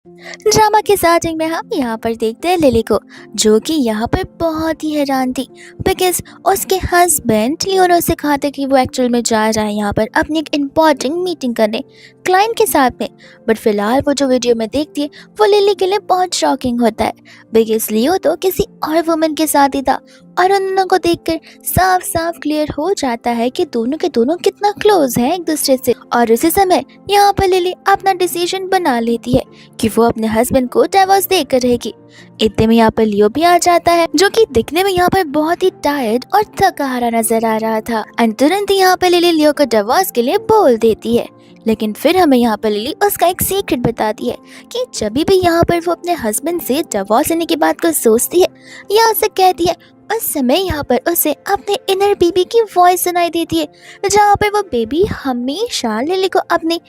Drama के starting में हम यहाँ पर देखते हैं लिली को, जो कि यहाँ पर बहुत ही हैरान थी बिकॉज उसके हस्बैंड लियोनो से कहा था कि वो एक्चुअल में जा रहा है यहाँ पर अपनी एक इम्पॉर्टेंट मीटिंग करने क्लाइंट के साथ में। बट फिलहाल वो जो वीडियो में देखती है वो लिली के लिए बहुत शॉकिंग होता है बिकॉज लियो तो किसी और वुमन के साथ ही था और उन दोनों को देखकर साफ साफ क्लियर हो जाता है कि दोनों के दोनों कितना क्लोज हैं एक दूसरे से। और उसी समय यहाँ पर लिली अपना डिसीजन बना लेती है कि वो अपने हस्बैंड को डिवोर्स देकर रहेगी। इतने में यहाँ पर लियो भी आ जाता है, जो कि दिखने में यहाँ पर बहुत ही टायर्ड और थका हारा नजर आ रहा था। एंड तुरंत ही यहाँ पर लिली लियो को डिवोर्स के लिए बोल देती है। लेकिन फिर हमें यहाँ पर लिली उसका एक सीक्रेट बताती है कि जब भी यहाँ पर वो अपने हस्बैंड से डिवोर्स लेने की बात को सोचती है या उसे कहती है, उस समय यहाँ पर उसे अपने इनर बेबी की वॉइस सुनाई देती है, जहाँ पर वो बेबी हमेशा लिली को अपने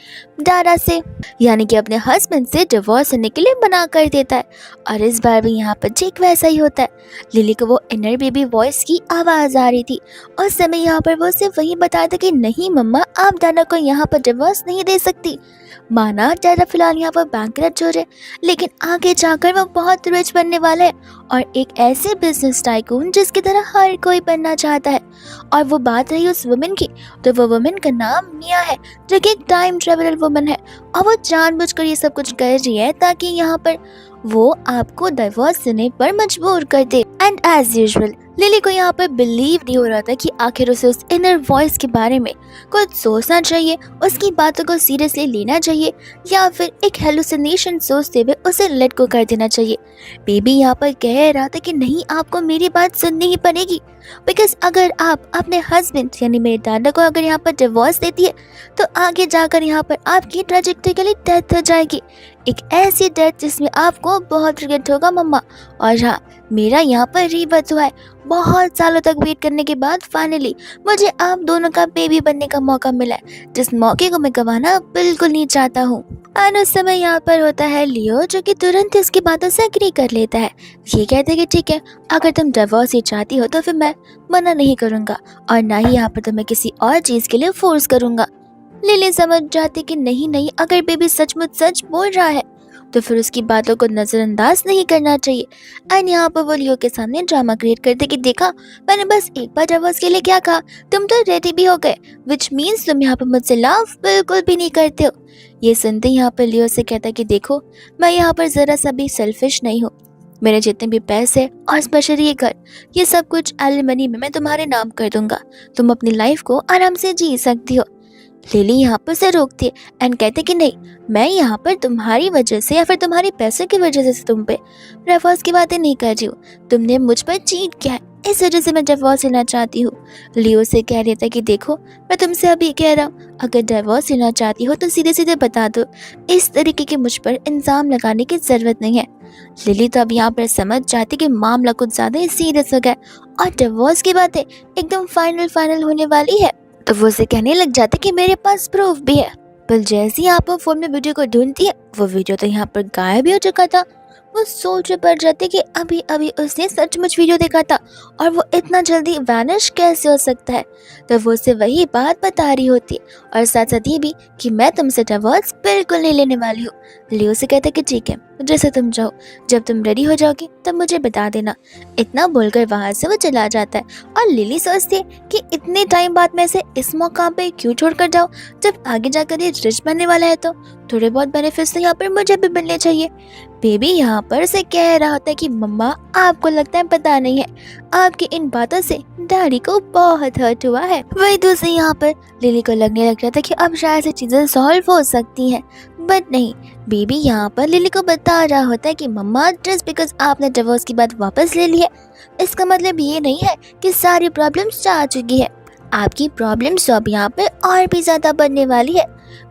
दादा से यानी कि अपने हस्बैंड से डिवोर्स लेने के लिए मना कर देता है। और इस बार भी यहाँ पर ठीक वैसा ही होता है। लिली को वो इनर बेबी वॉइस की आवाज़ आ रही थी। उस समय यहाँ पर वो उसे वही बताया था कि नहीं मम्मा, आप दादा को यहाँ पर डिवोर्स नहीं दे सकती। माना दादा फिलहाल यहाँ पर बैंकरप्ट हो रहे, लेकिन आगे जाकर वो बहुत रिच बनने वाला है और एक ऐसे बिजनेस टाइकून जिसकी तरह हर कोई बनना चाहता है। और वो बात रही उस वुमन की, तो वो वुमन का नाम मिया है, जो कि एक टाइम ट्रेवलर वुमन है और वो जानबूझकर ये सब कुछ कर रही है ताकि यहाँ पर वो आपको डिवोर्स देने पर मजबूर कर दे। एंड एज यूजुअल लिली को यहाँ पर बिलीव नहीं हो रहा था कि आखिर उसे उस इनर वॉइस के बारे में कुछ सोचना चाहिए, उसकी बातों को सीरियसली लेना चाहिए या फिर एक हेलुसिनेशन सोचते हुए उसे लेट को कर देना चाहिए। बेबी यहाँ पर कह रहा था कि नहीं, आपको मेरी बात सुननी ही पड़ेगी बिकॉज अगर आप अपने हस्बैंड यानी मेरे दादा को अगर यहाँ पर डिवोर्स देती है तो आगे जाकर यहाँ पर आपकी ट्रेजेक्टोरिकली डेथ हो जाएगी, एक ऐसी डेथ जिसमें आपको बहुत रिग्रेट होगा मम्मा। और हाँ, मेरा यहाँ पर रीबर्थ हुआ है, बहुत सालों तक वेट करने के बाद फाइनली मुझे आप दोनों का बेबी बनने का मौका मिला है, जिस मौके को मैं गंवाना बिल्कुल नहीं चाहता हूँ। और उस समय यहाँ पर होता है लियो, जो कि तुरंत इसकी बातों से एग्री कर लेता है। ये कहते हैं कि ठीक है, अगर तुम डिवोर्स ही चाहती हो तो फिर मैं मना नहीं करूँगा और ना ही यहाँ पर तुम्हें किसी और चीज़ के लिए फोर्स करूँगा। लिली समझ जाती कि नहीं नहीं, अगर बेबी सचमुच सच बोल रहा है तो फिर उसकी बातों को नज़रअंदाज नहीं करना चाहिए। एंड यहाँ पर वो लियो के सामने ड्रामा क्रिएट करते कि देखा, मैंने बस एक बार डिवोर्स के लिए क्या कहा, तुम तो रेडी भी हो गए, विच मीन्स तुम यहाँ पर मुझसे लव बिल्कुल भी नहीं करते हो। ये सुनते ही यहाँ पर लियो से कहता कि देखो, मैं यहाँ पर ज़रा सा भी सेल्फिश नहीं हूँ, मेरे जितने भी पैसे और स्पेशली ये घर, ये सब कुछ एलिमनी में मैं तुम्हारे नाम कर दूंगा, तुम अपनी लाइफ को आराम से जी सकती हो। लिली यहाँ पर से रोकती है एंड कहते कि नहीं, मैं यहाँ पर तुम्हारी वजह से या फिर तुम्हारी पैसों की वजह से तुम पे डिवोर्स की बातें नहीं कर रही हूँ, तुमने मुझ पर चीट किया है, इस वजह से मैं डिवोर्स लेना चाहती हूँ। लियो से कह रही था कि देखो, मैं तुमसे अभी कह रहा हूँ, अगर डिवोर्स लेना चाहती हो तो सीधे सीधे बता दो, इस तरीके के मुझ पर इल्ज़ाम लगाने की ज़रूरत नहीं है। लिली तो अब यहाँ पर समझ जाती कि मामला कुछ ज़्यादा ही सीरियस हो गया और डिवोर्स की बातें एकदम फाइनल होने वाली है। तो वो उसे कहने लग जाते कि मेरे पास प्रूफ भी है। पर जैसे ही आप फोन में वीडियो को ढूंढती है, वो वीडियो तो यहाँ पर गायब ही हो चुका था। वो सोच में पड़ जाती कि अभी अभी उसने सचमुच वीडियो देखा था और वो इतना जल्दी वैनिश कैसे हो सकता है। तो वो उसे वही बात बता रही होती है और साथ साथ ये भी कि मैं तुमसे डिवोर्स बिल्कुल नहीं लेने वाली हूँ। लियो से कहता कि ठीक है, जैसे तुम जाओ, जब तुम रेडी हो जाओगे तब मुझे बता देना। इतना बोलकर वहाँ से वो चला जाता है और लिली सोचती है कि इतने टाइम बाद मैं इसे इस मौका पे क्यों छोड़ कर जाऊँ, जब आगे जाकर ये रिच बनने वाला है तो थोड़े बहुत बेनिफिट्स तो यहाँ पर मुझे भी मिलने चाहिए। बेबी यहाँ पर से कह रहा होता है कि मम्मा, आपको लगता है पता नहीं है, आपकी इन बातों से डैडी को बहुत हर्ट हुआ है। वही दूसरी यहाँ पर लिली को लगने लग रहा था कि अब शायद से चीज़ें सॉल्व हो सकती हैं, बट नहीं। बेबी यहाँ पर लिली को बता रहा होता है कि मम्मा, जस्ट बिकॉज आपने डिवोर्स की बात वापस ले ली है, इसका मतलब ये नहीं है कि सारी प्रॉब्लम्स जा चुकी है। आपकी प्रॉब्लम्स तो अब यहाँ पे और भी ज़्यादा बढ़ने वाली है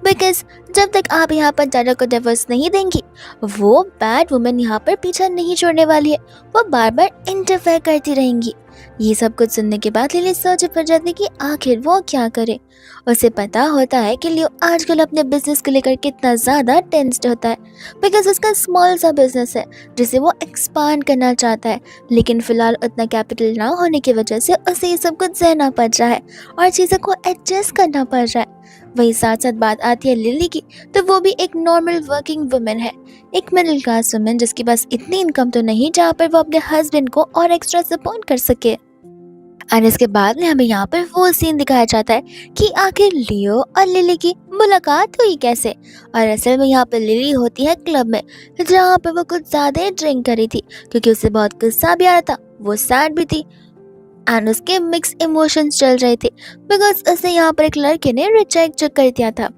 बिकॉज जब तक आप यहाँ पर दादा को डिवोर्स नहीं देंगी, वो बैड वुमन यहाँ पर पीछा नहीं छोड़ने वाली है, वो बार बार इंटरफेयर करती रहेंगी। ये सब कुछ सुनने के बाद लिली सोच पड़ जाती कि आखिर वो क्या करे। उसे पता होता है कि लियो आजकल अपने बिजनेस को लेकर कितना ज़्यादा टेंस्ड होता है बिकॉज उसका स्मॉल सा बिजनेस है जिसे वो एक्सपांड करना चाहता है, लेकिन फिलहाल उतना कैपिटल ना होने की वजह से उसे ये सब कुछ सहना पड़ रहा है और चीज़ों को एडजस्ट करना पड़ रहा है। वही साथ साथ बात आती है लिली की, तो वो भी एक नॉर्मल वर्किंग वुमेन है, एक मिडिल क्लास वुमेन जिसके पास इतनी इनकम तो नहीं जहाँ पर वो अपने हस्बैंड को और एक्स्ट्रा सपोर्ट कर सके। और इसके बाद में हमें यहाँ पर वो सीन दिखाया जाता है कि आखिर लियो और लिली की मुलाकात हुई कैसे। और असल में यहाँ पर लिली होती है क्लब में, जहाँ पर वो कुछ ज़्यादा ही ड्रिंक करी थी, क्योंकि उसे बहुत गुस्सा भी आ रहा था, वो सैड भी थी एंड उसके मिक्स इमोशंस चल रहे थे, बिकॉज उसे यहाँ पर एक लड़के ने रिजेक्ट जो कर दिया था।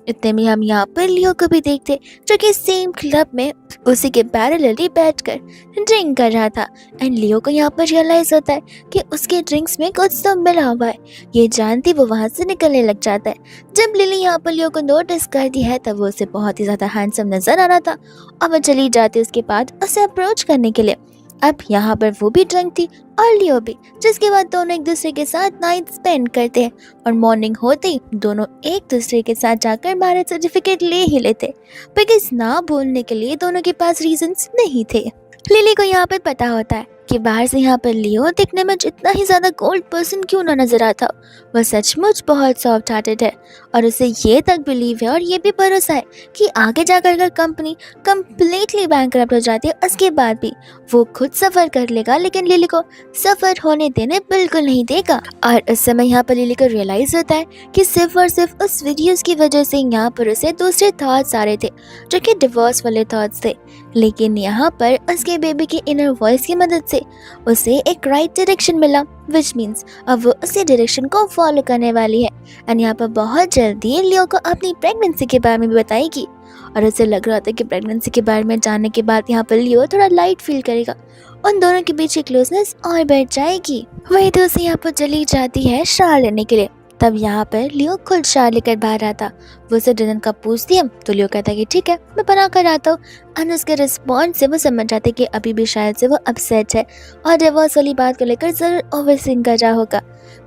इतने में हम यहाँ पर लियो को भी देखते, जो कि सेम क्लब में उसी के पैरेलली बैठकर ड्रिंक कर रहा था। एंड लियो को यहाँ पर रियलाइज होता है कि उसके ड्रिंक्स में कुछ तो मिला हुआ है। ये जानती वो वहाँ से निकलने लग जाता है। जब लिली यहाँ पर लियो को नोटिस करती है तब वो उसे बहुत ही ज़्यादा हैंडसम नजर आ रहा था और वो चली जाती है उसके बाद उसे अप्रोच करने के लिए। अब यहाँ पर वो भी ड्रंक थी और लियो भी, जिसके बाद दोनों एक दूसरे के साथ नाइट स्पेंड करते हैं और मॉर्निंग होते ही दोनों एक दूसरे के साथ जाकर मैरिज सर्टिफिकेट ले ही लेते, बिकॉज ना बोलने के लिए दोनों के पास रीजंस नहीं थे। लिली को यहाँ पर पता होता है कि बाहर से यहाँ पर लियो दिखने में जितना ही ज़्यादा गोल्ड पर्सन क्यों ना नजर आता, वह सचमुच बहुत सॉफ्ट हार्टेड है और उसे ये तक बिलीव है और ये भी भरोसा है कि आगे जाकर अगर कंपनी कम्प्लीटली बैंकरप्ट हो जाती है उसके बाद भी वो खुद सफ़र कर लेगा, लेकिन लिली को सफ़र होने देने बिल्कुल नहीं देगा। और उस समय यहाँ पर लिली को रियलाइज़ होता है कि सिर्फ और सिर्फ उस वीडियोज़ की वजह से यहाँ पर उसे दूसरे थॉट्स आ रहे थे, जो कि डिवोर्स वाले थॉट्स थे। लेकिन यहाँ पर उसके बेबी की इनर वॉइस की मदद से उसे एक राइट डायरेक्शन मिला, विच मीन्स अब वो उसी डायरेक्शन को फॉलो करने वाली है। एंड यहाँ पर बहुत जल्दी लियो को अपनी प्रेगनेंसी के बारे में भी बताएगी और उसे लग रहा था कि प्रेगनेंसी के बारे में जानने के बाद यहाँ पर लियो थोड़ा लाइट फील करेगा, उन दोनों के बीच की क्लोजनेस और बढ़ जाएगी। वही तो उसे यहाँ पर चली जाती है शार लेने के लिए। तब यहाँ पर लियो खुद शार लेकर बाहर आता, वो उसे डिनर का पूछती है तो लियो कहता है कि ठीक है मैं बना कर आता हूँ। और उसके रिस्पॉन्स से वो समझ जाते कि अभी भी शायद से वो अपसेट है और डिवोर्स वाली बात को लेकर जरूर ओवरथिंक कर रहा होगा।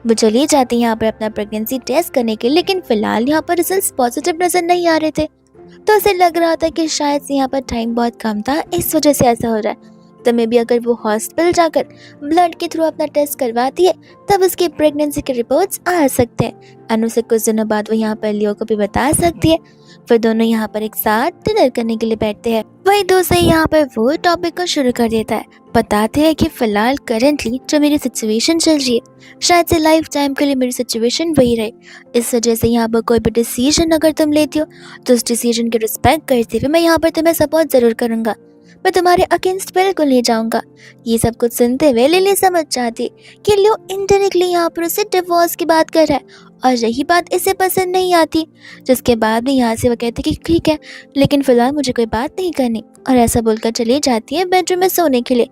वो चली जाती है यहाँ पर अपना प्रेगनेंसी टेस्ट करने के लिए, लेकिन फिलहाल यहाँ पर रिजल्ट पॉजिटिव नजर नहीं आ रहे थे, तो उसे लग रहा था कि शायद से यहाँ पर टाइम बहुत कम था, इस वजह से ऐसा हो रहा है। तो मे भी अगर वो हॉस्पिटल जाकर ब्लड के थ्रू अपना टेस्ट करवाती है तब उसकी प्रेगनेंसी के रिपोर्ट्स आ सकते हैं एंड उसे कुछ दिनों बाद वो यहाँ पर लियो को भी बता सकती है। फिर दोनों यहाँ पर एक साथ डिनर करने के लिए बैठते हैं। वही दोस्त यहाँ पर वो टॉपिक को शुरू कर देता है, बताते हैं कि फिलहाल करंटली जो मेरी सिचुएशन चल रही है शायद से लाइफ टाइम के लिए मेरी सिचुएशन वही रहे। इस वजह से यहाँ पर कोई भी डिसीजन अगर तुम लेती हो तो उस डिसीजन की रिस्पेक्ट करते हुए मैं यहाँ पर तुम्हें सपोर्ट जरूर करूँगा, मैं तुम्हारे अगेंस्ट बिल्कुल नहीं जाऊंगा। ये सब कुछ सुनते हुए लिली समझ जाती कि लियो इनडायरेक्टली यहाँ पर उसे डिवोर्स की बात कर रहा है और यही बात इसे पसंद नहीं आती, जिसके बाद भी यहाँ से वो कहते कि ठीक है लेकिन फिलहाल मुझे कोई बात नहीं करनी, और ऐसा बोलकर चली जाती है बेडरूम में सोने के लिए।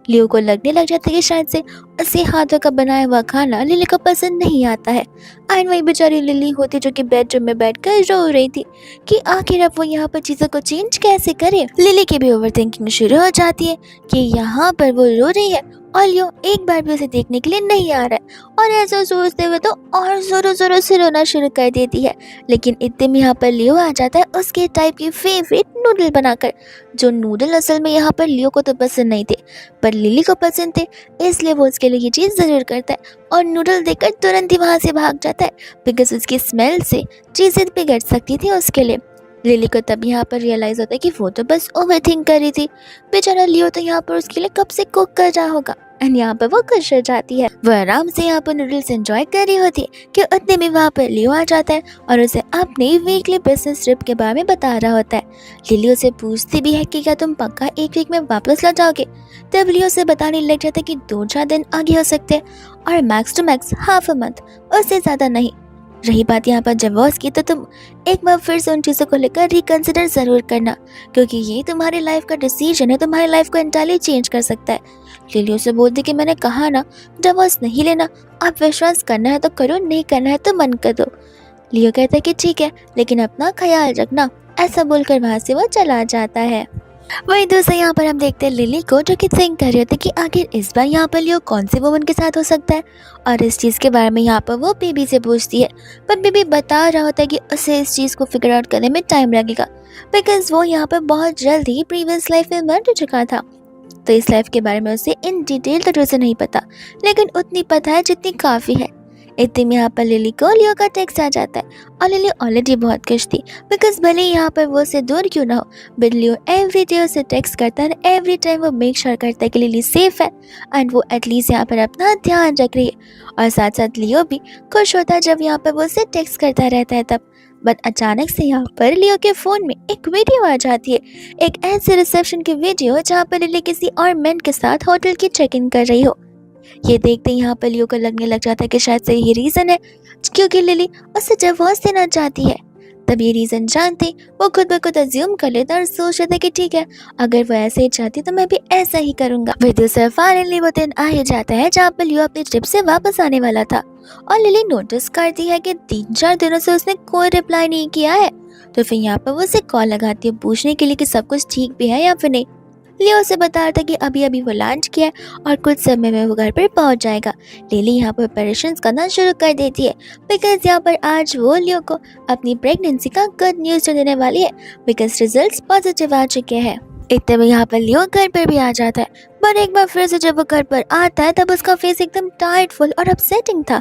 लियो को लगने लग जाता है कि शायद से उसे हाथों का बनाया हुआ खाना लिली को पसंद नहीं आता है। एंड वही बेचारी लिली होती जो कि बेडरूम में बैठकर रो रही थी कि आखिर अब वो यहाँ पर चीज़ों को चेंज कैसे करे। लिली की भी ओवर थिंकिंग शुरू हो जाती है कि यहाँ पर वो रो रही है और लियो एक बार भी उसे देखने के लिए नहीं आ रहा है, और ऐसा सोचते हुए तो और जोरों जोरों से रोना शुरू कर देती है। लेकिन इतने में यहाँ पर लियो आ जाता है उसके टाइप की फेवरेट नूडल बनाकर, जो नूडल असल में यहाँ पर लियो को तो पसंद नहीं थे पर लिली को पसंद थे, इसलिए वो उसके लिए ये चीज़ ज़रूर करता है और नूडल देखकर तुरंत ही वहाँ से भाग जाता है, बिकॉज उसकी स्मेल से चीज़ें बिगड़ सकती थी उसके लिए। लिली को तब यहाँ पर रियलाइज़ होता है कि वो तो बस ओवरथिंक कर रही थी, बेचारा लियो तो यहाँ पर उसके लिए कब से कुक कर रहा होगा। एंड यहाँ पर वो खुश हो जाती है, वो आराम से यहाँ पर नूडल्स एंजॉय कर रही होती है कि उतने में वहाँ पर लियो आ जाता है और उसे अपने वीकली बिजनेस ट्रिप के बारे में बता रहा होता है। लिली उसे पूछती भी है कि क्या तुम पक्का एक वीक में वापस लौट जाओगे। तब लियो उसे बताने लग जाता है कि 2-4 दिन आगे हो सकते हैं और max to max half a month, उससे ज़्यादा नहीं। रही बात यहाँ पर डिवोर्स की, तो तुम एक बार फिर से उन चीज़ों को लेकर रिकंसिडर ज़रूर करना, क्योंकि ये तुम्हारी लाइफ का डिसीजन है, तुम्हारी लाइफ को एंटायरली चेंज कर सकता है। लिली उसे बोलती कि मैंने कहा ना डिवोर्स नहीं लेना, आप विश्वास करना है तो करो, नहीं करना है तो मन कर दो। लियो कहता है कि ठीक है लेकिन अपना ख्याल रखना। ऐसा बोलकर वहाँ से वो चला जाता है। वही दूसरे यहाँ पर हम देखते हैं लिली को, जो कि थिंक कर रही होती है कि आखिर इस बार यहाँ पर लियो कौन सी वुमन के साथ हो सकता है, और इस चीज़ के बारे में यहाँ पर वो बेबी से पूछती है। पर बेबी बता रहा होता है कि उसे इस चीज़ को फिगर आउट करने में टाइम लगेगा, बिकॉज वो यहाँ पर बहुत जल्दी प्रीवियस लाइफ में मर चुका था, तो इस लाइफ के बारे में उसे इन डिटेल तो उसे नहीं पता, लेकिन उतनी पता है जितनी काफ़ी है। इतने में यहाँ पर लिली को लियो का टेक्स्ट आ जाता है और लिली ऑलरेडी बहुत खुश थी बिकॉज भले ही यहाँ पर वो उससे दूर क्यों ना हो, बट लियो एवरी डे उसे टेक्स्ट करता है, एवरी टाइम वो मेक श्योर करता है कि लिली सेफ है एंड वो एटलीस्ट यहाँ पर अपना ध्यान रख रही है। और साथ साथ लियो भी खुश होता है जब यहाँ पर वो उसे टेक्स्ट करता रहता है तब। बट अचानक से यहाँ पर लियो के फ़ोन में एक वीडियो आ जाती है, एक ऐसे रिसेप्शन की वीडियो जहाँ पर लिली किसी और मैन के साथ होटल की चेक इन कर रही हो। ये देखते ही यहाँ पर लियो को लगने लग जाता है कि शायद से यही रीज़न है क्योंकि लिली उससे डिवोर्स देना चाहती है। तब ये रीज़न जानते वो खुद ब खुद अज्यूम कर लेता और सोच लेता कि ठीक है, अगर वो ऐसे ही चाहती तो मैं भी ऐसा ही करूँगा। फिर दूसरा फाइनली वो दिन आ ही जाता है जहाँ पर लियो अपनी ट्रिप से वापस आने वाला था और लिली नोटिस करती है कि 3-4 दिनों से उसने कोई रिप्लाई नहीं किया है। तो फिर यहाँ पर वो उसे कॉल लगाती है पूछने के लिए कि सब कुछ ठीक भी है या फिर नहीं। लियो उसे बताता था कि अभी अभी वो लंच किया है और कुछ समय में वो घर पर पहुंच जाएगा। लिली यहाँ पर प्रिपरेशन करना शुरू कर देती है बिकॉज यहाँ पर आज वो लियो को अपनी प्रेगनेंसी का गुड न्यूज़ देने वाली है बिकॉज रिजल्ट्स पॉजिटिव आ चुके हैं। इतने में यहाँ पर लियो घर पर भी आ जाता है, पर एक बार फिर से जब वो घर पर आता है तब उसका फेस एकदम टायर्डफुल और अपसेटिंग था।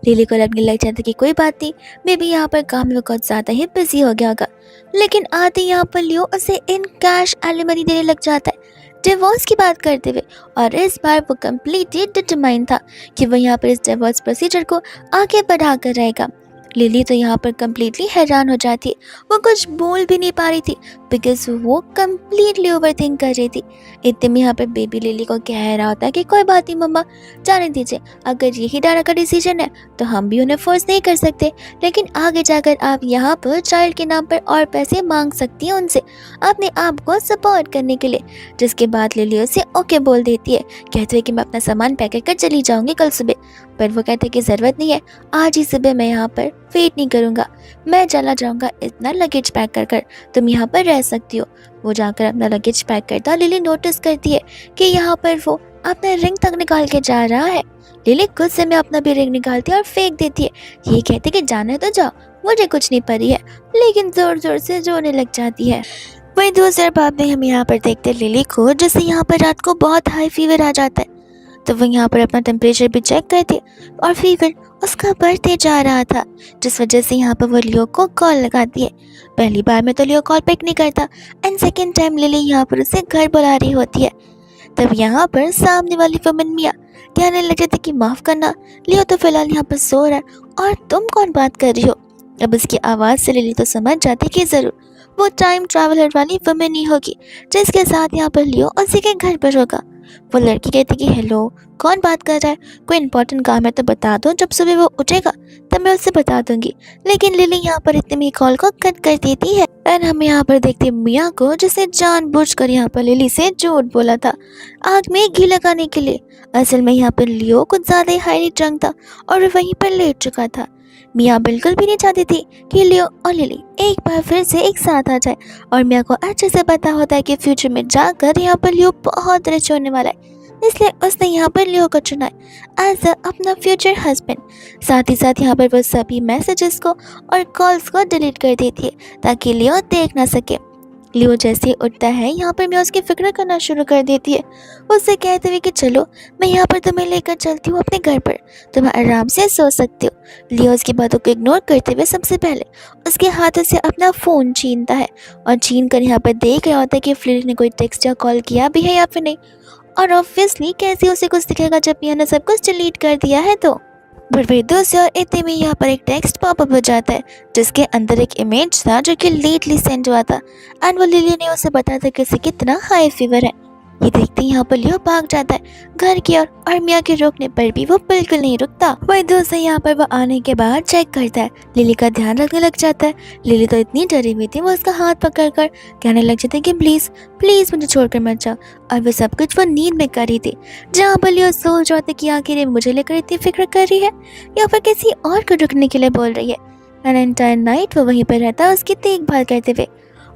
लिली को लगने लग जाता कि कोई बात नहीं, मे बी यहाँ पर काम में कुछ ज़्यादा ही बिजी हो गया होगा। लेकिन आते यहाँ पर लियो उसे इन कैश एलिमनी देने लग जाता है डिवोर्स की बात करते हुए, और इस बार वो कम्प्लीटली डिटरमाइन था कि वो यहाँ पर इस डिवोर्स प्रोसीजर को आगे बढ़ा कर रहेगा। लिली तो यहाँ पर कम्प्लीटली हैरान हो जाती है, वो कुछ बोल भी नहीं पा रही थी बिकॉज वो कम्प्लीटली ओवरथिंक कर रही थी। इतने में यहाँ पर बेबी लिली को कह रहा होता है कि कोई बात नहीं मम्मा, जाने दीजिए, अगर यही डायरा का डिसीजन है तो हम भी उन्हें फोर्स नहीं कर सकते, लेकिन आगे जाकर आप यहाँ पर चाइल्ड के नाम पर और पैसे मांग सकती हैं उनसे अपने आप को सपोर्ट करने के लिए। जिसके बाद लिली उसे ओके बोल देती है, कहते हुए कि मैं अपना सामान पैक कर चली जाऊँगी कल सुबह। पर वो कहते कि ज़रूरत नहीं है, आज ही सुबह मैं यहाँ पर वेट नहीं करूँगा, मैं चला जाऊँगा, इतना लगेज पैक कर कर तुम यहाँ पर रह सकती हो। वो जाकर अपना लगेज पैक करता, लिली नोटिस करती है कि यहाँ पर वो अपना रिंग तक निकाल के जा रहा है। लिली कुछ समय अपना भी रिंग निकालती है और फेंक देती है, ये कहती कि जाने तो जाओ, मुझे कुछ नहीं पड़ी है, लेकिन ज़ोर ज़ोर से रोने लग जाती है। वहीं दूसरे बात में हम यहाँ पर देखते लिली को जैसे यहाँ पर रात को बहुत हाई फीवर आ जाता है, तो वो यहाँ पर अपना टेम्परेचर भी चेक करती है और फीवर उसका बढ़ते जा रहा था, जिस वजह से यहाँ पर वो लियो को कॉल लगाती है। पहली बार में तो लियो कॉल पिक नहीं करता एंड सेकेंड टाइम लिली यहाँ पर उसे घर बुला रही होती है। तब यहाँ पर सामने वाली वुमन मिया कहने लग जाती कि माफ़ करना, लियो तो फिलहाल यहाँ पर सो रहा है और तुम कौन बात कर रही हो। अब उसकी आवाज़ से लिली तो समझ जाती कि ज़रूर वो टाइम ट्रैवलर वाली वुमन ही होगी जिसके साथ यहाँ पर लियो उसी के घर पर होगा। वो लड़की कहती कि हेलो, कौन बात कर रहा है, कोई इंपॉर्टेंट काम है तो बता दो, जब सुबह वो उठेगा तब मैं उससे बता दूंगी। लेकिन लिली यहाँ पर इतने में कॉल को कट कर देती है और हम यहाँ पर देखते मिया को जिसे जानबूझकर यहाँ पर लिली से झूठ बोला था आग में घी लगाने के लिए। असल में यहाँ पर लियो कुछ ज़्यादा ही हाईली ड्रंक था और वहीं पर लेट चुका था। मिया बिल्कुल भी नहीं चाहती थी कि लियो और लिली एक बार फिर से एक साथ आ जाए, और मिया को अच्छे से पता होता है कि फ्यूचर में जाकर यहाँ पर लियो बहुत रिच होने वाला है, इसलिए उसने यहाँ पर लियो को चुना है एज अपना फ्यूचर हस्बैंड। साथ ही साथ यहाँ पर वो सभी मैसेजेस को और कॉल्स को डिलीट कर देती है ताकि लियो देख ना सके। लियो जैसे ही उठता है यहाँ पर मिया उसकी फिक्र करना शुरू कर देती है, उससे कहते हुए कि चलो मैं यहाँ पर तुम्हें लेकर चलती हूँ अपने घर पर, तुम आराम से सो सकते हो। लियो उसकी बातों को इग्नोर करते हुए सबसे पहले उसके हाथों से अपना फ़ोन छीनता है और छीन कर यहाँ पर देख रहा होता है कि फ्लिट ने कोई टेक्स्ट या कॉल किया भी है या फिर नहीं। और ऑब्वियसली कैसे उसे कुछ दिखेगा जब मिया ने सब कुछ डिलीट कर दिया है। तो पर फिर दूसरी ओर इतने में यहाँ पर एक टेक्स्ट पॉपअप हो जाता है जिसके अंदर एक इमेज था जो कि लेटली सेंड हुआ था एंड वो लिली ने उसे बताया था कि उसे कितना हाई फीवर है। ये देखते ही यहाँ पर लियो भाग जाता है घर की ओर और मिया के रोकने पर भी वो बिल्कुल नहीं रुकता। वही दोस्त यहाँ पर वो आने के बाद चेक करता है, लिली का ध्यान रखने लग जाता है। लिली तो इतनी डरी हुई थी वो उसका हाथ पकड़ कर कहने लग जाती है कि प्लीज़ प्लीज़ मुझे छोड़कर मत जाओ, और वो सब कुछ वो नींद में कर रही थी जहाँ पर लियो सोच जाते कि आखिर मुझे लेकर इतनी फिक्र कर रही है या फिर किसी और को रुकने के लिए बोल रही है। एंड एंटायर नाइट वो वहीं पर रहता है उसकी देखभाल करते हुए।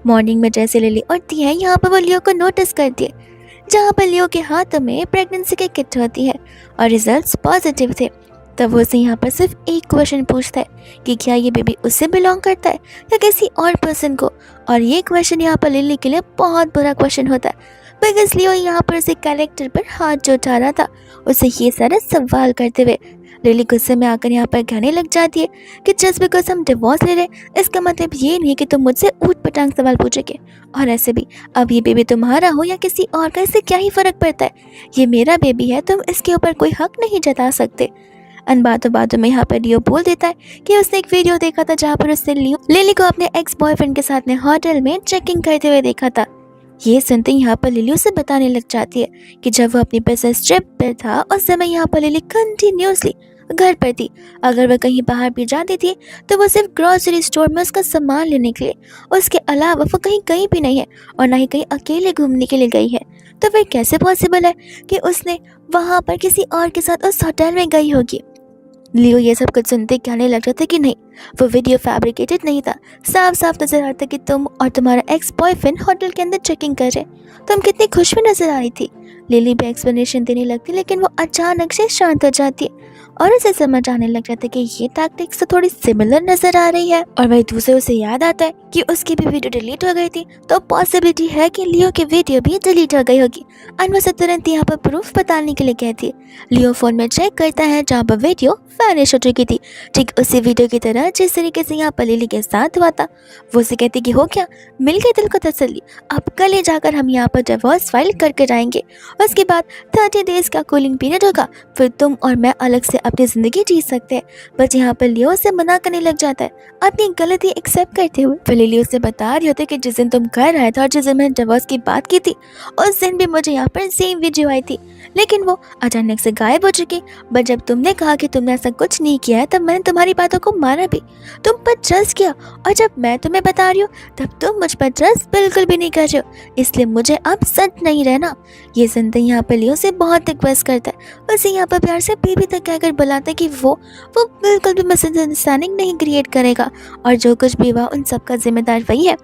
मॉर्निंग में जैसे लिली उठती है यहाँ पर वो लियो को नोटिस करती है जहाँ पर लियो के हाथों में प्रेगनेंसी की किट होती है और रिजल्ट्स पॉजिटिव थे। तब वो उसे यहाँ पर सिर्फ एक क्वेश्चन पूछता है कि क्या ये बेबी उससे बिलोंग करता है या किसी और पर्सन को, और ये क्वेश्चन यहाँ पर लिली के लिए बहुत बुरा क्वेश्चन होता है बिकॉज लियो यहाँ पर उसे कैरेक्टर पर हाथ जो उठा रहा था उसे ये सारे सवाल करते हुए लिली गुस्से में आकर यहाँ पर कहने लग जाती है कि जस्ट बिकॉज हम डिवोर्स ले रहे इसका मतलब ये नहीं कि तुम मुझसे ऊट पटांग सवाल पूछोगे। और ऐसे भी अब ये बेबी तुम्हारा हो या किसी और का, इससे क्या ही फर्क पड़ता है। ये मेरा बेबी है, तुम इसके ऊपर कोई हक नहीं जता सकते। अन बातों बातों में यहाँ पर लियो बोल देता है कि उसने एक वीडियो देखा था जहाँ पर उसने लिली को अपने एक्स बॉयफ्रेंड के साथ में होटल में चेकिंग करते हुए देखा था। ये सुनते ही यहाँ पर लिली उसे बताने लग जाती है कि जब वो अपनी बिजनेस ट्रिप पर था उस समय यहाँ पर लिली कंटिन्यूसली घर पर थी। अगर वह कहीं बाहर भी जाती थी तो वो सिर्फ ग्रोसरी स्टोर में उसका सामान लेने के लिए, उसके अलावा वो कहीं भी नहीं है और ना ही कहीं अकेले घूमने के लिए गई है। तो फिर कैसे पॉसिबल है कि उसने वहाँ पर किसी और के साथ उस होटल में गई होगी। लियो ये सब कुछ सुनते कहने लग जाता कि नहीं, वो वीडियो फैब्रिकेटेड नहीं था। साफ साफ नजर आता कि तुम और तुम्हारा एक्स बॉयफ्रेंड होटल के अंदर चेकिंग कर रहे। तुम कितनी खुश भी नजर आ रही थी। लिली भी एक्सप्लेनेशन देने लगती लेकिन वो अचानक से शांत हो जाती है और उसे समझ आने लग जाता है कि ये टैक्टिक्स तो थोड़ी सिमिलर नजर आ रही है। और वही दूसरे उसे याद आता है कि उसकी भी वीडियो डिलीट हो गई थी, तो पॉसिबिलिटी है कि लियो की वीडियो भी डिलीट हो गई होगी। और उसे तुरंत यहाँ पर प्रूफ बताने के लिए कहती है। लियो फोन में चेक करता है जहाँ पर वीडियो वैनिश हो चुकी थी, ठीक उसी वीडियो की तरह जिस तरीके से यहाँ पर लिली के साथ हुआ था। वो उसे कहती कि हो क्या, मिल गई दिल को तसल्ली, अब कल ही जाकर हम यहाँ पर डिवोर्स फाइल करके जाएंगे। उसके बाद 30 डेज का कूलिंग पीरियड होगा, फिर तुम और मैं अलग से अपनी ज़िंदगी जी सकते हैं। बस यहाँ पर लियो से मना करने लग जाता है अपनी गलती एक्सेप्ट करते हुए। फिर लिली उसे बता रही होती कि जिस दिन तुम घर आए थे और जिस दिन मैंने डिवोर्स की बात की थी उस दिन भी मुझे यहाँ पर सेम वीडियो आई थी, लेकिन वो अचानक से गायब हो चुकी। बट जब तुमने कहा कि तुमने ऐसा कुछ नहीं किया है तब मैंने तुम्हारी बातों को माना भी, तुम पर ट्रस्ट किया। और जब मैं तुम्हें बता रही हूँ तब तुम मुझ पर ट्रस्ट बिल्कुल भी नहीं कर रहे हो, इसलिए मुझे अब सच नहीं रहना। ये सुनते यहाँ पर लियो से बहुत रिक्वेस्ट करता है, उसे यहाँ पर प्यार से बेबी तक कहकर बुलाता है कि वो बिल्कुल भी मिसअंडरस्टैंडिंग नहीं क्रिएट करेगा और जो कुछ भी हुआ उन सब का जिम्मेदार वही है।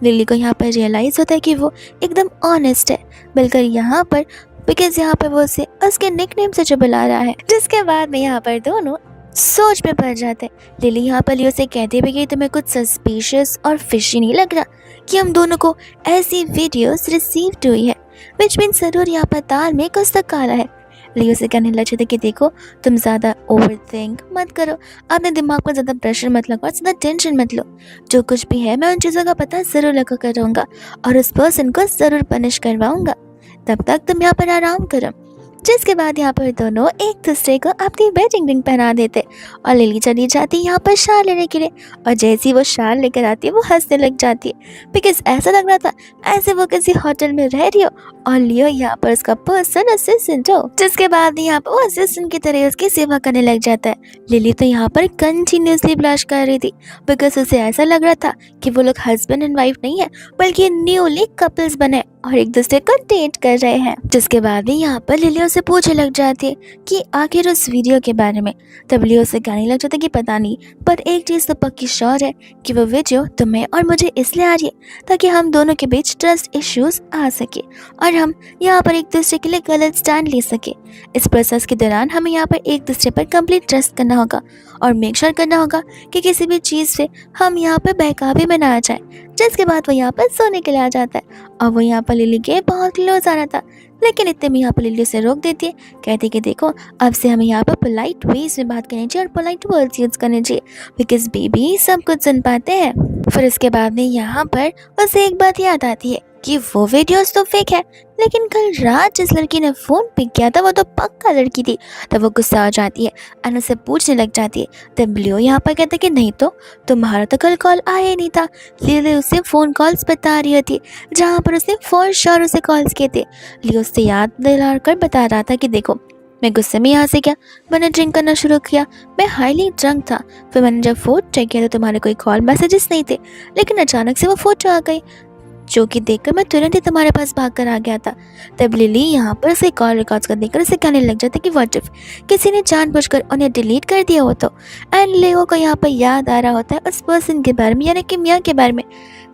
लिली को यहाँ पर रियलाइज होता है कि वो एकदम ऑनेस्ट है, बिल्कुल यहाँ पर बिकॉज यहाँ पर वो उसे उसके निकनेम से जो बुला रहा है। जिसके बाद में यहाँ पर दोनों सोच में पड़ जाते हैं। लिली यहाँ पर लियो से कहते भी कि तुम्हें कुछ सस्पिशियस और फिशी नहीं लग रहा कि हम दोनों को ऐसी वीडियोस रिसीव हुई है, विच मीन जरूर यहाँ पर ताल में कुछ तो काला है। लियो से कहने लगे थे कि देखो तुम ज़्यादा ओवर थिंक मत करो, अपने दिमाग पर ज़्यादा प्रेशर मत लगाओ, ज़्यादा टेंशन मत लो। जो कुछ भी है मैं उन चीज़ों का पता ज़रूर लगा कर रहूँगा और उस पर्सन को ज़रूर पनिश करवाऊँगा, तब तक तुम यहाँ पर आराम करो। जिसके बाद यहाँ पर दोनों एक दूसरे को अपनी वेडिंग रिंग पहना देते और लिली चली जाती है यहाँ पर शाल लेने के लिए। और जैसे ही वो शाल लेकर आती है वो हंसने लग जाती है बिकॉज ऐसा लग रहा था ऐसे वो किसी होटल में रह रही हो और लियो यहाँ पर उसका पर्सन असिस्टेंट हो। जिसके बाद यहाँ पर वो असिस्टेंट की तरह उसकी सेवा करने लग जाता है। लिली तो यहाँ पर कंटिन्यूसली ब्लश कर रही थी बिकॉज उसे ऐसा लग रहा था कि वो लोग हस्बैंड एंड वाइफ नहीं है बल्कि न्यूली कपल्स बने और एक दूसरे को डेट कर रहे हैं। जिसके बाद भी यहाँ पर लिली से पूछने लग जाती है कि आखिर उस वीडियो के बारे में। तब लियो से कहने लग जाता है कि पता नहीं, पर एक चीज़ तो पक्की श्योर है कि वो वीडियो तुम्हें और मुझे इसलिए आ रही है ताकि हम दोनों के बीच ट्रस्ट इश्यूज आ सके और हम यहाँ पर एक दूसरे के लिए गलत स्टैंड ले सके। इस प्रोसेस के दौरान हमें यहाँ पर एक दूसरे पर कंप्लीट ट्रस्ट करना होगा और मेक श्योर करना होगा कि किसी भी चीज़ से हम यहाँ पर बहकावे में ना आ जाए। जिसके बाद वो यहाँ पर सोने के लिए आ जाता है और वो यहाँ पर लिली के बहुत क्लोज आ रहा था, लेकिन इतने में यहाँ पर लिली से रोक देती है, कहती कि देखो अब से हमें यहाँ पर पोलाइट वेज में बात करनी चाहिए और पोलाइट वर्ड्स यूज करने चाहिए बिकॉज बेबी सब कुछ सुन पाते हैं। फिर इसके बाद में यहाँ पर उसे एक बात याद आती है कि वो वीडियोस तो फेक है, लेकिन कल रात जिस लड़की ने फ़ोन पिक किया था वो तो पक्का लड़की थी। तब वो गुस्सा हो जाती है और उसे पूछने लग जाती है। तब लियो यहाँ पर कहता है कि नहीं तो तुम्हारा तो कल कॉल आया ही नहीं था। लियो उसे फ़ोन कॉल्स बता रही होती जहाँ पर उसने फॉर श्योर उसे कॉल्स किए थे। लियो उससे याद दिला कर बता रहा था कि देखो मैं गुस्से में यहाँ से क्या, मैंने ड्रिंक करना शुरू किया, मैं हाईली ड्रंक था। फिर मैंने जब फ़ोन चेक किया तो तुम्हारे कोई कॉल मैसेजेस नहीं थे, लेकिन अचानक से वो फ़ोटो आ गई जो कि देखकर मैं तुरंत ही तुम्हारे पास भाग कर आ गया था। तब लिली यहाँ पर उसे कॉल रिकॉर्ड्स को देखकर उसे कहने लग जाता कि व्हाट इफ किसी ने जानबूझकर उन्हें डिलीट कर दिया हो तो। एंड लियो को यहाँ पर याद आ रहा होता है उस पर्सन के बारे में, यानी कि मियाँ के बारे में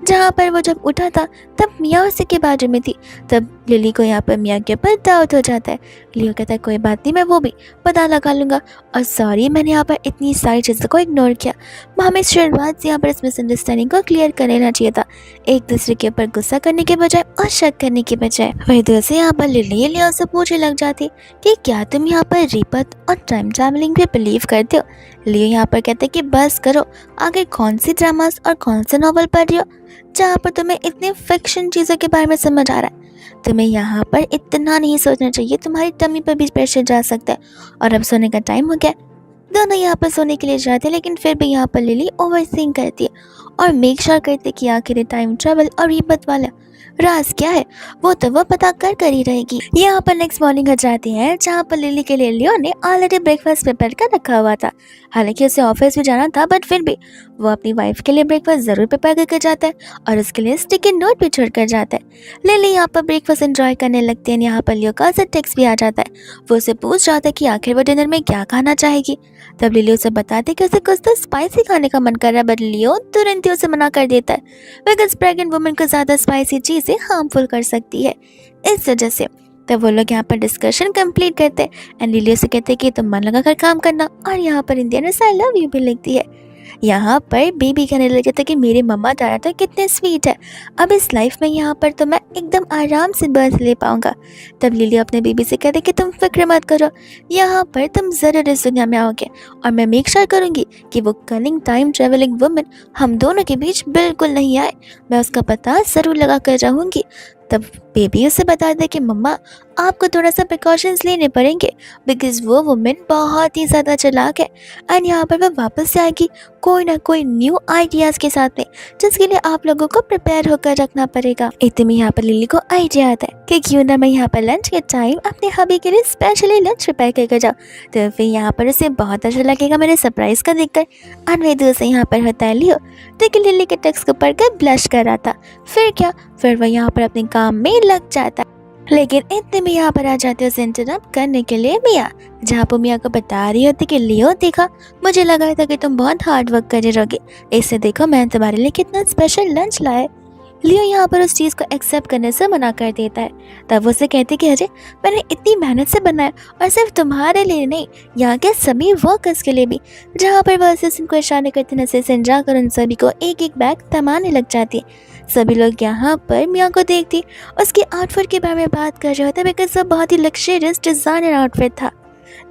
जहाँ पर वो जब उठा था तब मिया उसी के बाजू में थी। तब लिली को यहाँ पर मिया के ऊपर डाउट हो जाता है। लियो कहता है कोई बात नहीं, मैं वो भी पता लगा लूँगा, और सॉरी मैंने यहाँ पर इतनी सारी चीज़ों को इग्नोर किया। हमें शुरुआत से यहाँ पर इस मिसअंडरस्टैंडिंग को क्लियर कर लेना चाहिए था, एक दूसरे के ऊपर गुस्सा करने के बजाय और शक करने के बजाय। वही दूर से यहाँ पर लिली लियो से पूछने लग जाती कि क्या तुम यहाँ पर रीबर्थ और टाइम ट्रैवलिंग पे बिलीव करते हो। लियो यहाँ पर कहते कि बस करो, आगे कौन सी ड्रामास और कौन से नॉवल पढ़ रही हो जहाँ पर तुम्हें इतने फिक्शन चीज़ों के बारे में समझ आ रहा है। तुम्हें यहाँ पर इतना नहीं सोचना चाहिए, तुम्हारी टमी पर भी प्रेशर जा सकता है। और अब सोने का टाइम हो गया। दोनों यहाँ पर सोने के लिए जाते हैं, लेकिन फिर भी यहाँ पर लिली ओवरथिंक करती है और मेक श्योर करती है कि आखिर टाइम ट्रैवल और रीबर्थ वाला राज क्या है वो तो वो पता कर ही रहेगी। यहाँ पर नेक्स्ट मॉर्निंग हो जाती है, जहाँ पर लिली के लिए लियो ने ऑलरेडी ब्रेकफास्ट प्रिपेयर कर रखा हुआ था। हालांकि उसे ऑफिस भी जाना था, बट फिर भी वो अपनी वाइफ के लिए ब्रेकफास्ट जरूर प्रिपेयर करके जाता है और उसके लिए स्टिकी नोट भी छोड़ कर जाता है। लिली यहाँ पर ब्रेकफास्ट एंजॉय करने लगती है। यहाँ पर लियो का टेक्स्ट भी आ जाता है। वो उसे पूछ जाता है कि आखिर वो डिनर में क्या खाना चाहेगी। तब लिली उसे बताती है कि उसे कुछ तो स्पाइसी खाने का मन कर रहा है, बट लियो तुरंत ही उसे मना कर देता है बिकॉज प्रेग्नेंट वुमेन को ज्यादा स्पाइसी चीजें हार्मफुल कर सकती है, इस वजह से। तब वो लोग यहाँ पर डिस्कशन कंप्लीट करते हैं एंड लिली से कहते हैं कि तुम मन लगा कर काम करना, और यहाँ पर इंडियन आई लव यू भी लिखती है। यहाँ पर बेबी कहने लग जाता है कि मेरे मम्मा डैडा तो कितने स्वीट है, अब इस लाइफ में यहाँ पर तो मैं एकदम आराम से बर्थ ले पाऊंगा। तब लिली अपने बेबी से कहते कि तुम फिक्र मत करो, यहाँ पर तुम ज़रूर इस दुनिया में आओगे और मैं मेक श्योर करूँगी कि वो कनिंग टाइम ट्रेवलिंग वुमन हम दोनों के बीच बिल्कुल नहीं आए, मैं उसका पता ज़रूर लगा कर रहूँगी। तब बेबी उसे बता दे कि मम्मा आपको थोड़ा सा प्रिकॉशंस लेने पड़ेंगे बिकॉज वो वुमेन बहुत ही ज़्यादा चालाक है एंड यहाँ पर वह वापस से आएगी कोई ना कोई न्यू आइडियाज़ के साथ में, जिसके लिए आप लोगों को प्रिपेयर होकर रखना पड़ेगा। इतने में यहाँ पर लिली को आइडिया आता है कि क्यों ना मैं यहाँ पर लंच के टाइम अपने हबी के लिए स्पेशली लंच प्रिपेयर करके जाऊँ, तो फिर यहाँ पर उसे बहुत अच्छा लगेगा मेरे सरप्राइज़ का देखकर। और वही दूर से यहाँ पर होता है लियो, लेकिन लिली के टेक्स्ट को पढ़कर ब्लश कर रहा था। फिर क्या, फिर वह यहाँ पर अपने काम में लग जाता है, लेकिन इतने में यहाँ पर आ जाते हैं उसे इंटरप्ट करने के लिए मिया, जहाँ पर मिया को बता रही होती कि लियो देखा, मुझे लगा था कि तुम बहुत हार्ड वर्क कर रहोगे, इससे देखो मैं तुम्हारे लिए कितना स्पेशल लंच लाया। लियो यहाँ पर उस चीज़ को एक्सेप्ट करने से मना कर देता है। तब वो उसे कहती कि अरे मैंने इतनी मेहनत से बनाया और सिर्फ तुम्हारे लिए नहीं, यहाँ के सभी वर्कर्स के लिए भी। जहाँ पर वह असिस्टेंट को इशारे करते असिस्टेंट जाकर उन सभी को एक एक बैग थमाने लग जाती है। सभी लोग यहाँ पर मिया को देखती उसके आउटफिट के बारे में बात कर रहे होते हैं बिकॉज वह बहुत ही लग्जरियस डिज़ाइनर आउटफिट था।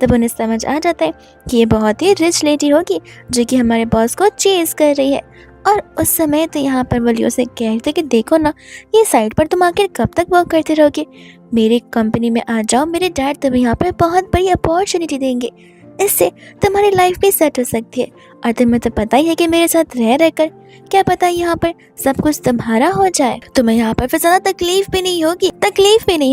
तब उन्हें समझ आ जाता है कि ये बहुत ही रिच लेडी होगी जो कि हमारे बॉस को चेज कर रही है। और उस समय तो यहाँ पर वो लियो से कहते कि देखो ना, ये साइड पर तुम आखिर कब तक वर्क करते रहोगे, मेरी कंपनी में आ जाओ, मेरे डैड तुम्हें यहाँ पर बहुत बड़ी अपॉर्चुनिटी देंगे, इससे तुम्हारी लाइफ भी सेट हो सकती है। और तुम्हें तो पता ही है कि मेरे साथ रह रहकर क्या पता यहाँ पर सब कुछ तुम्हारा हो जाए, तुम्हें यहाँ पर फिर ज़्यादा तकलीफ भी नहीं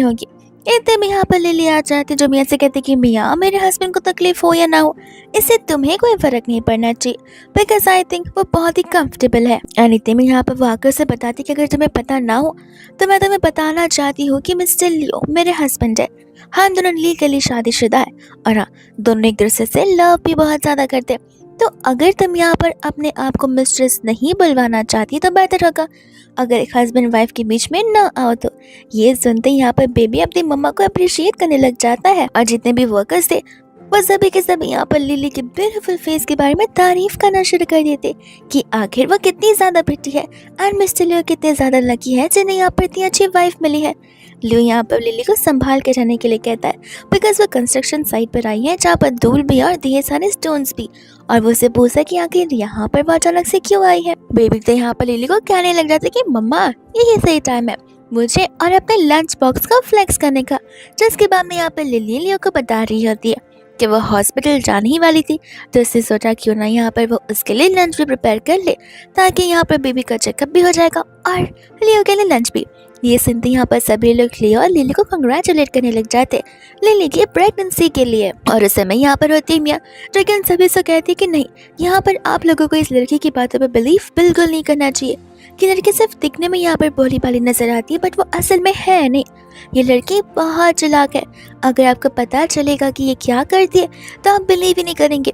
होगी। इतने में यहाँ पर लिली आ जाती जो मियाँ से कहती कि मियाँ मेरे हस्बैंड को तकलीफ हो या ना हो, इससे तुम्हें कोई फर्क नहीं पड़ना चाहिए बिकॉज आई थिंक वो बहुत ही कंफर्टेबल है। एंड इतने में यहाँ पर वो आकर से बताती कि अगर तुम्हें पता ना हो तो मैं तुम्हें बताना चाहती हूँ कि मिस्टर लियो मेरे हस्बैंड है, हम दोनों लीगली शादीशुदा है और हाँ दोनों एक दूसरे से लव भी बहुत ज़्यादा करते हैं। तो अगर तुम यहाँ पर अपने आप को मिस्ट्रेस नहीं बुलवाना चाहती तो बेहतर होगा अगर एक हस्बैंड वाइफ के बीच में ना आओ। तो ये सुनते यहाँ पर बेबी अपनी मम्मा को अप्रिशिएट करने लग जाता है और जितने भी वर्कर्स थे वो सभी के सभी यहाँ पर लिली के ब्यूटीफुल फेस के बारे में तारीफ करना शुरू कर देते कि आखिर वो कितनी ज़्यादा प्रिटी है और मिस्टर लियो कितने ज़्यादा लकी है जिन्हें यहाँ पर इतनी अच्छी वाइफ मिली है। लियो यहाँ पर लिली को संभाल के रहने के लिए कहता है बिकॉज वो कंस्ट्रक्शन साइट पर आई है जहाँ पर धूल भी और ढेर सारे स्टोन्स भी, और वो उसे पूछा कि आखिर यहाँ पर वो अचानक से क्यों आई है। बेबी तो यहाँ पर लिली को कहने लग जाता है कि मम्मा यही सही टाइम है मुझे और अपने लंच बॉक्स को फ्लेक्स करने का, जिसके बाद में यहाँ पर लिली लियो को बता रही होती है कि वो हॉस्पिटल जाने ही वाली थी, तो उसने सोचा क्यों ना यहाँ पर वो उसके लिए लंच भी प्रिपेयर कर ले ताकि यहाँ पर बेबी का चेकअप भी हो जाएगा और लियो के लिए लंच भी। ये सुनते यहाँ पर सभी लोग लियो और लिली को कंग्रेचुलेट करने लग जाते लिली की प्रेगनेंसी के लिए। और उस समय यहाँ पर होती मियाँ जो कि उन सभी से कहती कि नहीं, यहाँ पर आप लोगों को इस लड़की की बातों पर बिलीव बिल्कुल नहीं करना चाहिए कि लड़की सिर्फ दिखने में यहाँ पर भोली भाली नजर आती है बट वो असल में है नहीं, ये लड़की बहुत चालाक है। अगर आपको पता चलेगा कि ये क्या करती है तो आप बिलीव ही नहीं करेंगे।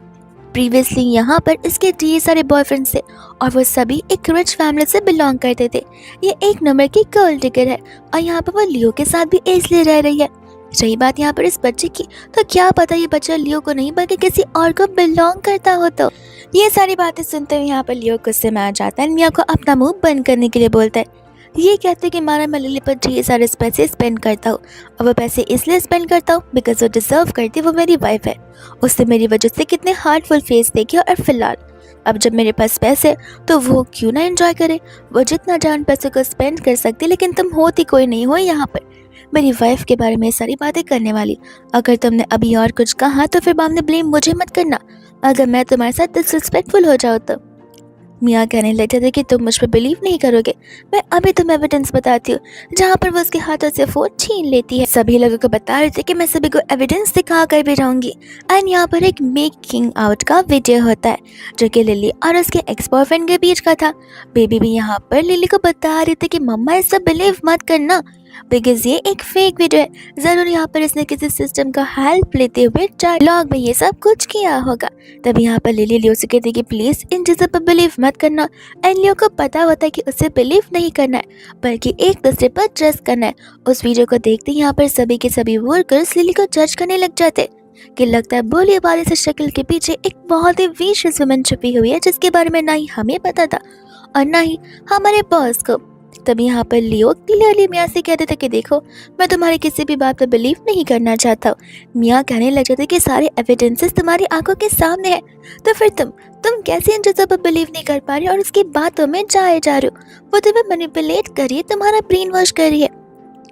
प्रीवियसली यहाँ पर इसके ढेर सारे बॉयफ्रेंड्स थे और वो सभी एक रिच फैमिली से बिलोंग करते थे। ये एक नंबर की गोल्ड डिगर है और यहाँ पर वो लियो के साथ भी इसलिए रह रही है। रही बात यहाँ पर इस बच्चे की, तो क्या पता ये बच्चा लियो को नहीं बल्कि किसी और को बिलोंग करता हो। तो ये सारी बातें सुनते हुए यहाँ पर लियो गुस्से में आ जाता है। मिया को अपना मुंह बंद करने के लिए बोलता है। ये कहते हैं कि माना मैं लिली पर ढेर सारे पैसे स्पेंड करता हूँ और वो पैसे इसलिए स्पेंड करता हूँ बिकॉज वो डिजर्व करती है, वो मेरी वाइफ है। उससे मेरी वजह से कितने हार्टफुल फेस देखे और फिलहाल अब जब मेरे पास पैसे तो वो क्यों ना एंजॉय करे। वो जितना जान पैसों को स्पेंड कर सकती, लेकिन तुम होती कोई नहीं हो यहाँ पर मेरी वाइफ के बारे में सारी बातें करने वाली। अगर तुमने अभी और कुछ कहा तो फिर बाद में ब्लेम मुझे मत करना अगर मैं तुम्हारे साथ डिसरिस्पेक्टफुल हो जाऊँ तो। मियाँ कहने लगे थे कि तुम मुझ पर बिलीव नहीं करोगे। मैं अभी तुम्हें एविडेंस बताती हूँ, जहाँ पर वो उसके हाथों से फोन छीन लेती है। सभी लोगों को बता रहे थे कि मैं सभी को एविडेंस दिखा कर भी रहूंगी। एंड यहाँ पर एक मेकिंग आउट का वीडियो होता है जो कि लिली और उसके एक्स बॉयफ्रेंड के बीच का था। बेबी भी यहाँ पर लिली को बता रही थी कि मम्मा इस बिलीव मत करना बिकॉज ये एक फेक वीडियो है। जरूर यहाँ पर इसने किसी सिस्टम का हेल्प लेते हुए लॉग में ये सब कुछ किया होगा। तब यहाँ पर लिली लियो से कहती कि प्लीज इन चीजों पर बिलीव मत करना। एंड लियो को पता होता है कि उसे बिलीव नहीं करना है बल्कि एक दूसरे पर ट्रस्ट करना है। उस वीडियो को देखते ही यहाँ पर सभी के सभी वर्कर्स लिली को जज करने लग जाते कि लगता है बोली वाले से शक्ल के पीछे एक बहुत ही विशियस वुमन छुपी हुई है जिसके बारे में ना ही हमें पता था और ना ही हमारे बॉस को। तभी यहाँ पर लियो क्लियरली मियाँ से कहते थे कि देखो मैं तुम्हारी किसी भी बात पर बिलीव नहीं करना चाहता हूँ। मियाँ कहने लग जाते कि सारे एविडेंसेस तुम्हारी आंखों के सामने है तो फिर तुम कैसे इन चीज़ों पर बिलीव नहीं कर पा रही और उसकी बातों में जाए जा रहे हो। वो तुम्हें मैनिपुलेट कर रही है, तुम्हारा ब्रेन वॉश कर रही है।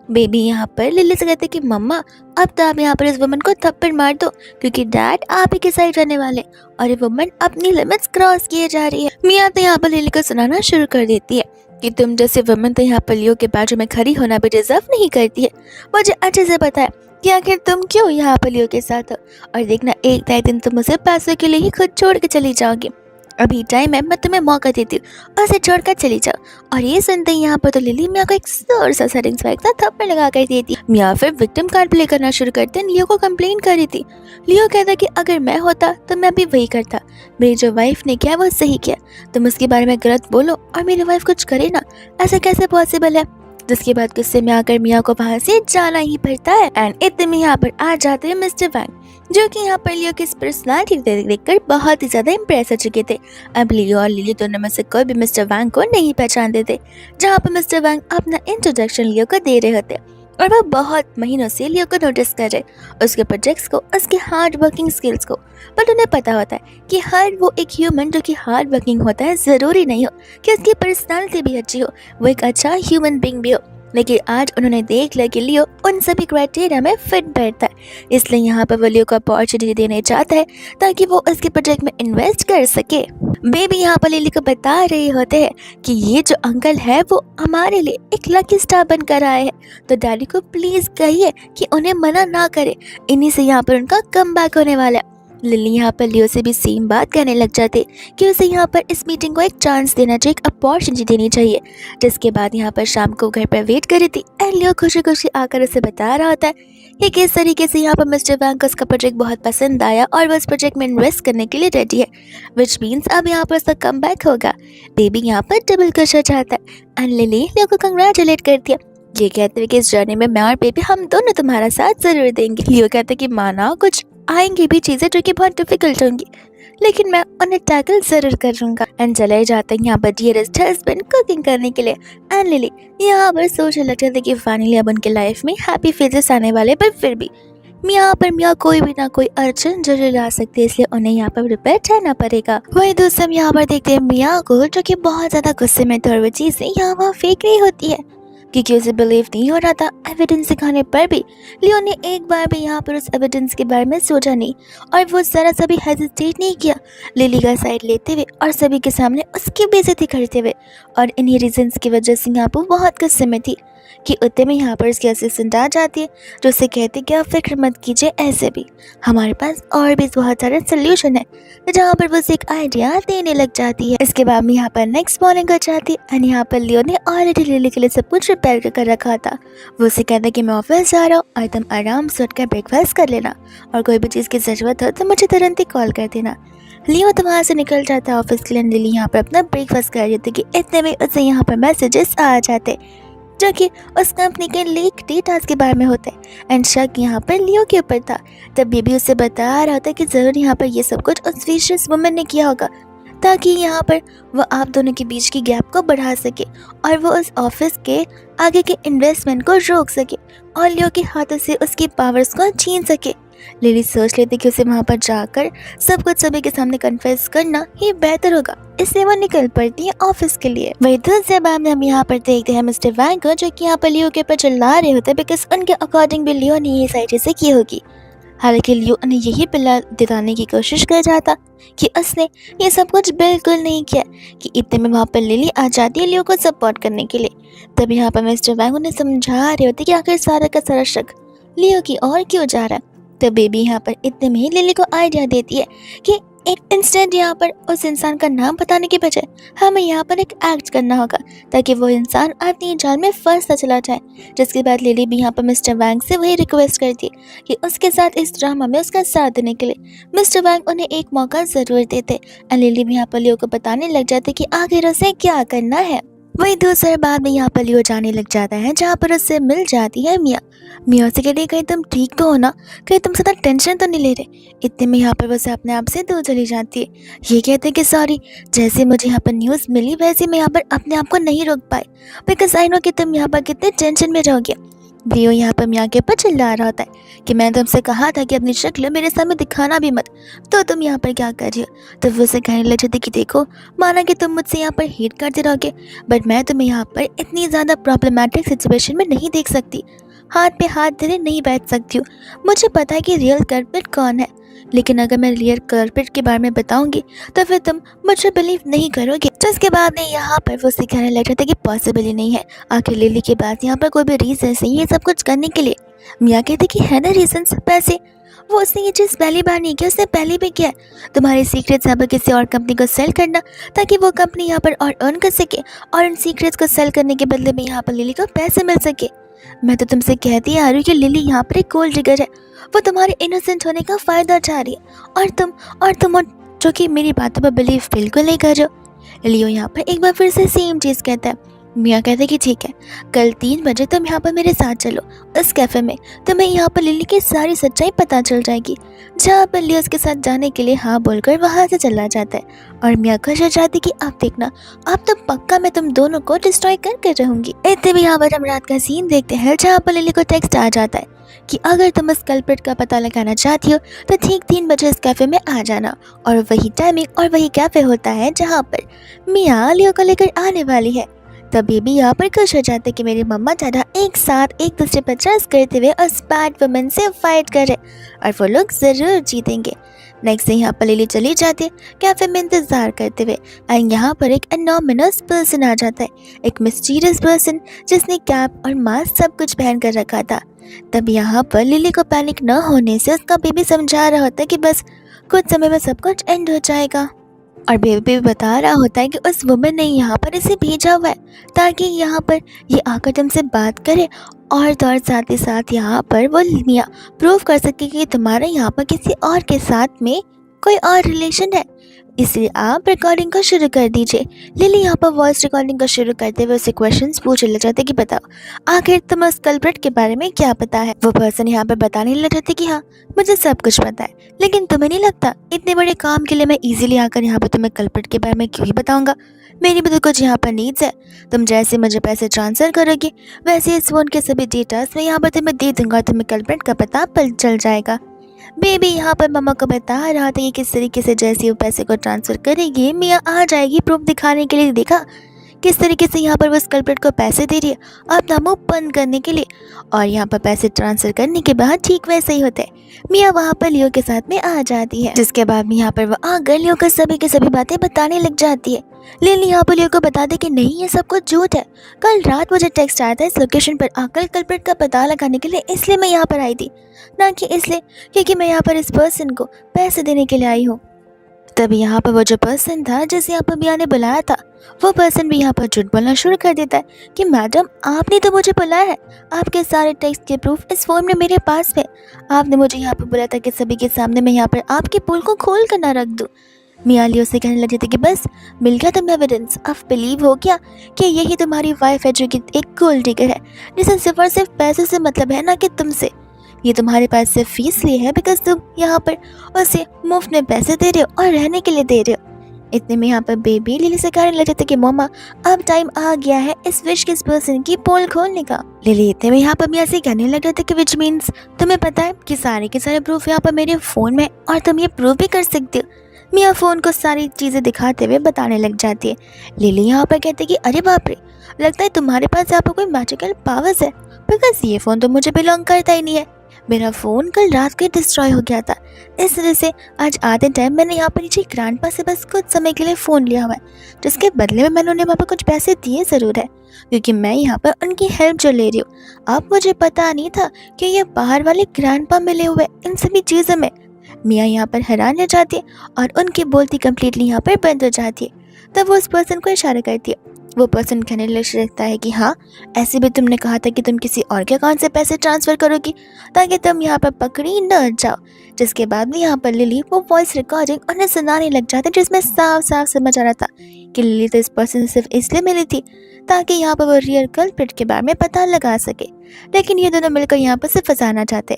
बेबी यहाँ पर लिली से कहते कि मम्मा अब तो आप यहाँ पर इस वुमन को थप्पड़ मार दो क्योंकि डैड आप ही के साइड रहने वाले और ये वुमन अपनी लिमिट्स क्रॉस किए जा रही है। मियाँ तो यहाँ पर लिली को सुनाना शुरू कर देती है कि तुम जैसे वुमन तो यहाँ पर लियो के बाजू में खड़ी होना भी डिजर्व नहीं करती है। मुझे अच्छे से पता है कि आखिर तुम क्यों यहाँ पर लियो के साथ हो और देखना एक ना एक दिन तुम उसे पैसों के लिए ही खुद छोड़ के चली जाओगी। अभी टाइम है, मैं तुम्हें मौका देती हूँ और उसे छोड़कर चली जाओ। और ये सुनते ही यहाँ पर तो लिली मियाँ को एक जोर सा सेटिस्फाइड सा थप्पड़ लगा कर देती। मियाँ फिर विक्टिम कार्ड प्ले करना शुरू करते हैं। लियो को कंप्लेन कर रही थी। लियो कहता कि अगर मैं होता तो मैं भी वही करता, मेरी जो वाइफ ने किया वो सही किया, तुम उसके बारे में गलत बोलो और मेरी वाइफ कुछ करे ना, ऐसा कैसे पॉसिबल है। जिसके बाद गुस्से में आकर मियाँ को वहाँ से जाना ही पड़ता है। एंड इतने में यहाँ पर आ जाते हैं मिस्टर वैंग जो कि यहाँ पर लियो की पर्सनालिटी देखकर बहुत ही ज्यादा इम्प्रेस हो चुके थे। अब लियो और लिली दोनों में से कोई भी मिस्टर वैंग को नहीं पहचानते थे। जहाँ पर मिस्टर वैंग अपना इंट्रोडक्शन लियो को दे रहे होते और वो बहुत महीनों से लियो को नोटिस कर रहे, उसके प्रोजेक्ट्स को, उसके हार्ड वर्किंग स्किल्स को। बट उन्हें पता होता है कि हर वो एक ह्यूमन जो कि हार्ड वर्किंग होता है ज़रूरी नहीं हो कि उसकी पर्सनालिटी भी अच्छी हो, वो एक अच्छा ह्यूमन बीइंग भी हो। लेकिन आज उन्होंने देख लिया कि लियो उन सभी क्राइटेरिया में फिट बैठता है, इसलिए यहाँ पर वो लियो को अपॉर्चुनिटी देने चाहता है ताकि वो उसके प्रोजेक्ट में इन्वेस्ट कर सके। बेबी यहाँ पर लिली को बता रहे होते हैं कि ये जो अंकल है वो हमारे लिए एक लकी स्टार बनकर आए हैं, तो डैडी को प्लीज कहिए कि उन्हें मना ना करे, इन्हीं से यहाँ पर उनका कमबैक होने वाला है। लिली यहाँ पर लियो से भी सेम बात कहने लग जाते कि उसे यहाँ पर इस मीटिंग को एक चांस देना चाहिए, एक अपॉर्चुनिटी देनी चाहिए। जिसके बाद यहाँ पर शाम को घर पर वेट कर रही थी एंड लियो खुशी खुशी आकर उसे बता रहा होता है कि किस तरीके से यहाँ पर मिस्टर वैंग को उसका प्रोजेक्ट बहुत पसंद आया और वो इस प्रोजेक्ट में इन्वेस्ट करने के लिए रेडी है, विच मीन्स अब यहाँ पर उसका कमबैक होगा। बेबी यहाँ पर डबल खुश हो जाता है एंड लिली लियो को कंग्रेचुलेट करती है, ये कहते हुए कि इस जर्नी में मैं और बेबी हम दोनों तुम्हारा साथ जरूर देंगे। लियो कहते कि माना कुछ आएंगी भी चीजें जो कि बहुत डिफिकल्ट होंगी लेकिन मैं उन्हें टैकल जरूर करूंगा। एंड चले जाते हैं यहाँ पर डियरेस्ट हस्बैंड कुकिंग करने के लिए। एंड लिली यहाँ पर सोचने लग जाते कि फाइनली अब उनके लाइफ में हैप्पी फेजेस आने वाले, पर फिर भी यहाँ पर मियाँ कोई भी ना कोई अड़चन जरूर ला सकती है, इसलिए उन्हें यहाँ पर प्रिपेयर रहना पड़ेगा। वही दोस्त हम यहाँ पर देखते हैं मियाँ को जो कि बहुत ज्यादा गुस्से में तो वो चीजें यहाँ वहाँ फेंक रही होती है क्योंकि उसे बिलीव नहीं हो रहा था एविडेंस दिखाने पर भी। लियो ने एक बार भी यहाँ पर उस एविडेंस के बारे में सोचा नहीं और वो जरा सा भी हेजिटेट नहीं किया लिली का साइड लेते हुए और सभी के सामने उसकी बेइज्जती करते हुए। और इन्हीं रीजंस की वजह से यहाँ पर बहुत गुस्से में थी कि उतने में यहाँ पर उसकी असिस्टेंट आ जाती है जो उसे कहती कि आप फिक्र मत कीजिए, ऐसे भी हमारे पास और भी बहुत सारे सोल्यूशन है, जहाँ पर वो एक आइडिया देने लग जाती है। इसके बाद में यहाँ पर नेक्स्ट मॉर्निंग हो जाती है एंड यहाँ पर लियो ने ऑलरेडी लिली के लिए सब कुछ प्रिपेयर कर रखा था। वो उसे कहता है कि मैं ऑफिस जा रहा हूँ और तुम आराम से उठकर ब्रेकफास्ट कर लेना और कोई भी चीज़ की ज़रूरत हो तो मुझे तुरंत ही कॉल कर देना। लियो तो वहाँ से निकल जाता है ऑफिस के लिए। लिली यहाँ पर अपना ब्रेकफास्ट कर रही थी कि इतने में उसे यहाँ पर मैसेजेस आ जाते जो कि उस कंपनी के लीक डेटास के बारे में होते हैं। एंड शक यहाँ पर लियो के ऊपर था। तब बेबी उसे बता रहा होता है कि ज़रूर यहाँ पर ये सब कुछ उस विशेष वुमन ने किया होगा ताकि यहाँ पर वो आप दोनों के बीच की गैप को बढ़ा सके और वो उस ऑफिस के आगे के इन्वेस्टमेंट को रोक सके और लियो के हाथों से उसकी पावर्स को छीन सके। लिली सोच लेती कि उसे वहाँ पर जाकर सब कुछ सभी के सामने कन्फेस करना ही बेहतर होगा, इसलिए वो निकल पड़ती है ऑफिस के लिए। वही दूसरे बार में हम यहाँ पर देखते हैं मिस्टर वैंग को जो कि यहाँ पर लियो के ऊपर चिल्ला रहे होते हैं बिकॉज उनके अकॉर्डिंग भी लियो ने ये सारी चीज़ें की होगी। हालांकि लियो ने यही पिल्ला दिलाने की कोशिश कर रहा था कि उसने ये सब कुछ बिल्कुल नहीं किया कि इतने में वहाँ पर लिली आ जाती है लियो को सपोर्ट करने के लिए। तब यहाँ पर मिस्टर वैंग उन्हें समझा रहे होते कि आखिर सारा का सारा शक लियो की ओर क्यों जा रहा है। तो बेबी यहाँ पर इतने में ही लिली को आइडिया देती है कि एक इंस्टेंट यहाँ पर उस इंसान का नाम बताने के बजाय हमें यहाँ पर एक एक्ट करना होगा ताकि वो इंसान अपनी जाल में फंसता चला जाए। जिसके बाद लिली भी यहाँ पर मिस्टर वैंग से वही रिक्वेस्ट करती है कि उसके साथ इस ड्रामा में उसका साथ देने के लिए मिस्टर वैंग उन्हें एक मौका ज़रूर देते। और लिली भी यहाँ पर लियो को बताने लग जाती कि आखिर उसे क्या करना है। वही दूसरे बाद में यहाँ पर लियो जाने लग जाता है जहाँ पर उससे मिल जाती है मिया। मिया से कहती है कहीं तुम ठीक तो हो ना, कहीं तुम ज़्यादा टेंशन तो नहीं ले रहे। इतने में यहाँ पर वैसे अपने आप से दूर चली जाती है। ये कहते हैं कि सॉरी, जैसे मुझे यहाँ पर न्यूज़ मिली वैसे मैं यहाँ पर अपने आप को नहीं रोक पाई बिकॉज आई नो कि तुम यहाँ पर कितने टेंशन में रहोगे। लियो यहाँ पर मियाँ के ऊपर चिल्ला रहा होता है कि मैंने तुमसे कहा था कि अपनी शक्ल मेरे सामने दिखाना भी मत, तो तुम यहाँ पर क्या कर रही हो। तो वो उसे कहने लग जाती कि देखो, माना कि तुम मुझसे यहाँ पर हेट करते रहोगे बट मैं तुम्हें यहाँ पर इतनी ज़्यादा प्रॉब्लमेटिक सिचुएशन में नहीं देख सकती, हाथ पे हाथ धरे नहीं बैठ सकती हूँ। मुझे पता है कि रियल कल्प्रिट कौन है, लेकिन अगर मैं रियल कल्प्रिट के बारे में बताऊंगी तो फिर तुम मुझे बिलीव नहीं करोगे। जिसके बाद में यहाँ पर वो सिखाने लग जाता है कि पॉसिबल ही नहीं है। आखिर लिली के पास यहाँ पर कोई भी रीज़न नहीं है सब कुछ करने के लिए। मियाँ कहते कि है ना रीजंस, पैसे। वो उसने ये चीज़ पहली बार नहीं की, उसने पहले भी किया। तुम्हारे सीक्रेट्स यहाँ पर किसी और कंपनी को सेल करना ताकि वो कंपनी यहाँ पर और अर्न कर सके और उन सीक्रेट्स को सेल करने के बदले में यहाँ पर लिली को पैसे मिल सके। मैं तो तुमसे कहती आ रही हूँ कि लिली यहाँ पर एक गोल्ड डिगर है, वो तुम्हारे इनोसेंट होने का फ़ायदा चाह रही है और तुम जो कि मेरी बातों पर बिलीव बिल्कुल नहीं कर रहे हो। लियो यहाँ पर एक बार फिर से सेम चीज़ कहता है। मियाँ कहते हैं कि ठीक है, कल 3 बजे तुम यहाँ पर मेरे साथ चलो उस कैफ़े में, तुम्हें यहाँ पर लिली की सारी सच्चाई पता चल जाएगी। जहाँ पर लियो उसके साथ जाने के लिए हाँ बोलकर वहाँ से चला जाता है और मियाँ खुश हो जाती कि अब देखना, अब तो पक्का मैं तुम दोनों को डिस्ट्रॉय कर रहूँगी। इतने भी यहाँ पर हम रात का सीन देखते हैं जहाँ पर लिली को टेक्स्ट आ जाता है कि अगर तुम इस कल्प्रिट का पता लगाना चाहती हो तो ठीक 3 बजे इस कैफ़े में आ जाना। और वही टाइमिंग और वही कैफ़े होता है जहाँ पर मियाँ लियो को लेकर आने वाली है। तभी भी यहाँ पर खुश हो जाते कि मेरी मम्मा दादा एक साथ एक दूसरे पर ट्रस्ट करते हुए उस बैड वुमन से फाइट करे और वो लोग ज़रूर जीतेंगे। नेक्स्ट यहाँ पर लिली चली जाती है कैफे में इंतज़ार करते हुए एंड यहाँ पर एक एनोमिनस पर्सन आ जाता है, एक मिस्टीरियस पर्सन जिसने कैप और मास्क सब कुछ पहन कर रखा था। तब यहाँ पर लिली को पैनिक न होने से उसका बेबी समझा रहा होता है कि बस कुछ समय में सब कुछ एंड हो जाएगा। और बेबी भी बता रहा होता है कि उस वुमन ने यहाँ पर इसे भेजा हुआ है ताकि यहाँ पर ये आकर तुमसे बात करे और तो साथ ही साथ यहाँ पर वो मियाँ प्रूव कर सके कि तुम्हारा यहाँ पर किसी और के साथ में कोई और रिलेशन है। इसलिए आप रिकॉर्डिंग को शुरू कर दीजिए। लिली यहाँ पर वॉइस रिकॉर्डिंग को शुरू करते हुए उसे क्वेश्चंस पूछने लग जाते कि बताओ आखिर तुम्हें उस कल्प्रिट के बारे में क्या पता है। वो पर्सन यहाँ पर बताने लग जाते कि हाँ मुझे सब कुछ पता है, लेकिन तुम्हें नहीं लगता इतने बड़े काम के लिए मैं इजीली आकर यहाँ पर तुम्हें कल्प्रिट के बारे में क्यों ही बताऊंगा। मेरी भी तो कुछ यहाँ पर नीड्स है। तुम जैसे मुझे पैसे ट्रांसफ़र करोगे वैसे इस फ़ोन के सभी डेटास मैं यहाँ पर तुम्हें दे दूँगा, तुम्हें कल्प्रिट का पता चल जाएगा। बेबी यहाँ पर मम्मा को बता रहा था कि किस तरीके से जैसे वो पैसे को ट्रांसफ़र करेगी मियाँ आ जाएगी प्रूफ दिखाने के लिए। देखा किस तरीके से यहाँ पर वो कल्प्रिट को पैसे दे रही है अपना मुंह बंद करने के लिए, और यहाँ पर पैसे ट्रांसफ़र करने के बाद ठीक वैसे ही होता है। मियाँ वहाँ पर लियो के साथ में आ जाती है, जिसके बाद में यहाँ पर वो आकर लियो को सभी की सभी बातें बताने लग जाती है। लिली यहाँ पर लियो को बता दे कि नहीं ये सब कुछ झूठ है, कल रात मुझे टेक्स्ट आया था इस लोकेशन पर आकर कल्प्रिट का पता लगाने के लिए, इसलिए मैं यहाँ पर आई थी, ना कि इसलिए क्योंकि मैं यहाँ पर इस पर्सन को पैसे देने के लिए आई हूँ। तभी यहाँ पर वो जो पर्सन था जिसे यहाँ पर मियाँ ने बुलाया था वो पर्सन भी यहाँ पर झूठ बोलना शुरू कर देता है कि मैडम आपने तो मुझे बुलाया है, आपके सारे टेक्स्ट के प्रूफ इस फ़ोन में मेरे पास है। आपने मुझे यहाँ पर बोला था कि सभी के सामने मैं यहाँ पर आपके पोल को खोल कर ना रख दूँ। मियाँ लियो से कहने लगे थे कि बस मिल गया तुम्हें एविडेंस, अब बिलीव हो गया कि यही तुम्हारी वाइफ है जो कि एक गोल्ड डिगर है जिसे सिर्फ और सिर्फ पैसे से मतलब है, ना कि तुमसे। ये तुम्हारे पास सिर्फ फीस लिए है बिकॉज तुम यहाँ पर उसे मुफ्त में पैसे दे रहे हो और रहने के लिए दे रहे हो। इतने में यहाँ पर बेबी लिली से कहने लगे थे कि मम्मा अब टाइम आ गया है इस विश किस पर्सन की पोल खोलने का। लिली इतने में यहाँ पर मियाँ से कहने लगे थे कि विच मीन्स तुम्हें पता है कि सारे के सारे प्रूफ यहाँ पर मेरे फ़ोन में और तुम ये प्रूफ भी कर सकते हो। मियाँ फ़ोन को सारी चीज़ें दिखाते हुए बताने लग जाती है। लिली यहाँ पर कहते कि अरे बाप रे, लगता है तुम्हारे पास यहाँ पर कोई मैजिकल पावर्स है, बिकॉज ये फ़ोन तो मुझे बिलोंग करता ही नहीं है। मेरा फ़ोन कल रात को डिस्ट्रॉय हो गया था, इस वजह से आज आधे टाइम मैंने यहाँ पर नीचे ग्रैंडपा से बस कुछ समय के लिए फ़ोन लिया हुआ है, जिसके बदले में मैंने उन्हें वहाँ पर कुछ पैसे दिए ज़रूर है, क्योंकि मैं यहाँ पर उनकी हेल्प जो ले रही हूँ। अब मुझे पता नहीं था कि ये बाहर वाले ग्रैंडपा मिले हुए इन सभी चीज़ों में। मियाँ यहाँ पर हैरान रह जाती है और उनकी बोलती कम्प्लीटली यहाँ पर बंद हो जाती है। तब वो उस पर्सन को इशारा करती है। वो पर्सन कहने लगता है कि हाँ, ऐसे भी तुमने कहा था कि तुम किसी और के अकाउंट से पैसे ट्रांसफ़र करोगी ताकि तुम यहाँ पर पकड़ी न जाओ। जिसके बाद में यहाँ पर लिली वो वॉइस रिकॉर्डिंग उन्हें सुनाने लग जाती है, जिसमें साफ साफ समझ आ रहा था कि लिली तो इस पर्सन से सिर्फ इसलिए मिली थी ताकि यहाँ पर वो रियल कल्प्रिट के बारे में पता लगा सके, लेकिन ये दोनों मिलकर यहाँ पर सिर्फ फंसाना चाहते।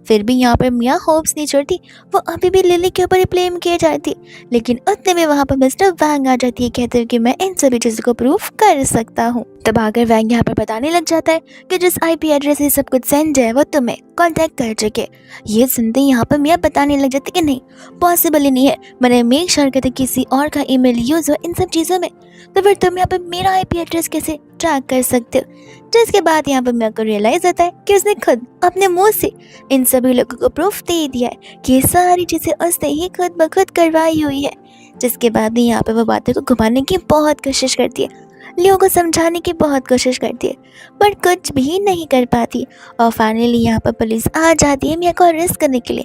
फिर भी यहाँ पर मियाँ होप्स नहीं छोड़ती, वो अभी भी लिली के ऊपर ही ब्लेम किए जाती, लेकिन उतने में वहाँ पर मिस्टर वैंग आ जाती है, कहते हैं कि मैं इन सभी चीज़ों को प्रूफ कर सकता हूँ। तब आकर वैंग यहाँ पर बताने लग जाता है कि जिस IP एड्रेस से सब कुछ सेंड है वो तुम्हें कांटेक्ट कर चुके। ये सुनते ही यहाँ पर मियाँ बताने लग जाते कि नहीं, पॉसिबल ही नहीं है, मैंने मेक श्योर किया था किसी और का ईमेल यूज़ हो इन सब चीज़ों में, तो फिर तुम यहाँ पर मेरा IP एड्रेस कैसे ट्रैक कर सकते हो। जिसके बाद यहाँ पर मेरे को रियलाइज़ होता है कि उसने खुद अपने मुंह से इन सभी लोगों को प्रूफ दे दिया है कि ये सारी चीज़ें उसने ही खुद ब खुद करवाई हुई है। जिसके बाद यहाँ पर वो बातें को घुमाने की बहुत कोशिश करती है, लियो को समझाने की बहुत कोशिश करती है, पर कुछ भी नहीं कर पाती। और फाइनली यहाँ पर पुलिस आ जाती है मियाँ को अरेस्ट करने के लिए।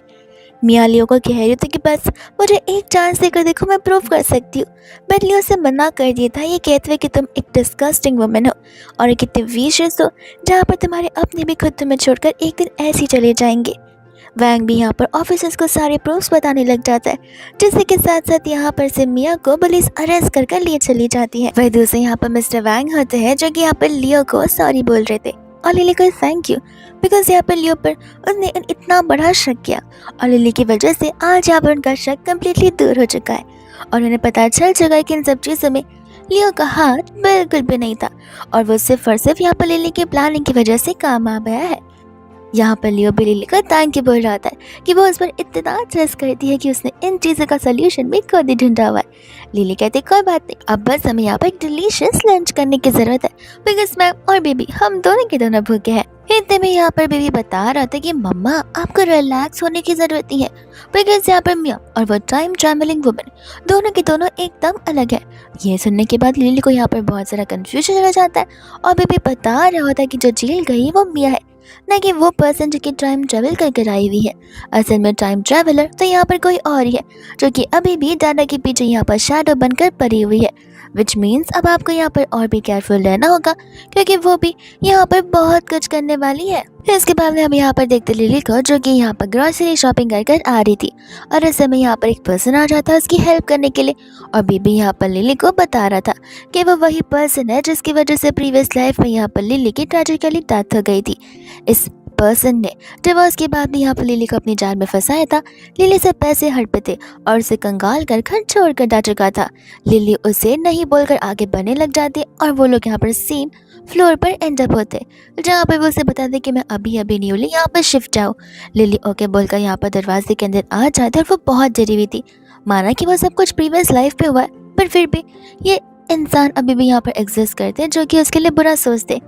मियाँ लियो को कह रही थी कि बस मुझे एक चांस देकर देखो, मैं प्रूव कर सकती हूँ, बट लियो से मना कर दिया था, ये कहते हुए कि तुम एक डिस्गस्टिंग वुमन हो और एक इतने विशियस हो जहाँ पर तुम्हारे अपने भी खुद तुम्हें छोड़कर एक दिन ऐसे ही चले जाएंगे। वैंग भी यहाँ पर ऑफिसर्स को सारे प्रूफ्स बताने लग जाता है, जिससे के साथ साथ यहाँ पर से मियाँ को पुलिस अरेस्ट कर लिए चली जाती है। वही दूसरे यहाँ पर मिस्टर वैंग होते हैं जो कि यहाँ पर लियो को सॉरी बोल रहे थे और लिली को थैंक यू, बिकॉज यहाँ पर लियो पर उसने इतना बड़ा शक किया और लिली की वजह से आज यहाँ पर उनका शक कम्प्लीटली दूर हो चुका है और उन्हें पता चल चुका है कि इन सब चीज़ों में लियो का हाथ बिल्कुल भी नहीं था और वो सिर्फ और सिर्फ यहाँ पर लिली की प्लानिंग की वजह से काम आ गया है। यहाँ पर लियो भी लिली को थैंक यू बोल रहा था कि वो उस पर इतना ट्रस्ट करती है कि उसने इन चीज़ों का सोल्यूशन भी खुद ही ढूंढा हुआ है। लिली कहती कोई बात नहीं, अब बस हमें यहाँ पर एक डिलीशियस लंच करने की ज़रूरत है, बिकॉज मैम और बेबी हम दोनों के दोनों भूखे हैं। इतने में यहाँ पर बेबी बता रहा था कि मम्मा आपको रिलैक्स होने की ज़रूरत नहीं है, बिकॉज यहाँ पर मियाँ और वो टाइम ट्रैवलिंग वुमन दोनों के दोनों एकदम अलग है। ये सुनने के बाद लिली को यहाँ पर बहुत सारा कन्फ्यूजन हो जाता है और बेबी बता रहा होता है कि जो जेल गई वो मियाँ है, ना कि वो पर्सन जो कि टाइम ट्रैवल करके आई हुई है। असल में टाइम ट्रैवलर तो यहाँ पर कोई और ही है जो कि अभी भी डाटा के पीछे यहाँ पर शैडो बनकर पड़ी हुई है, विच मीन्स अब आपको यहाँ पर और भी केयरफुल रहना होगा क्योंकि वो भी यहाँ पर बहुत कुछ करने वाली है। इसके बाद में हम यहाँ पर देखते लिली को जो कि यहाँ पर ग्रॉसरी शॉपिंग कर कर आ रही थी और इस समय यहाँ पर एक पर्सन आ जाता है उसकी हेल्प करने के लिए और बेबी यहाँ पर लिली को बता रहा था कि वो वही पर्सन है जिसकी वजह से प्रीवियस लाइफ में यहाँ पर लिली की ट्रेजिकली डेथ हो गई थी। इस पर्सन ने डिवोर्स के बाद भी यहाँ पर लिली को अपनी जान में फंसाया था। लिली से पैसे हड़पे थे और उसे कंगाल कर घर छोड़ कर जा चुका था। लिली उसे नहीं बोलकर आगे बढ़ने लग जाती और वो लोग यहाँ पर सेम फ्लोर पर एंड अप होते जहाँ पर वो उसे बताते कि मैं अभी अभी न्यूली यहाँ पर शिफ्ट जाऊँ। लिली ओके बोलकर यहाँ पर दरवाजे के अंदर आ जाती और वो बहुत डरी हुई थी। माना कि वो सब कुछ प्रीवियस लाइफ पे हुआ है, पर फिर भी ये इंसान अभी भी यहाँ पर एग्जिस्ट करते हैं जो कि उसके लिए बुरा सोचते।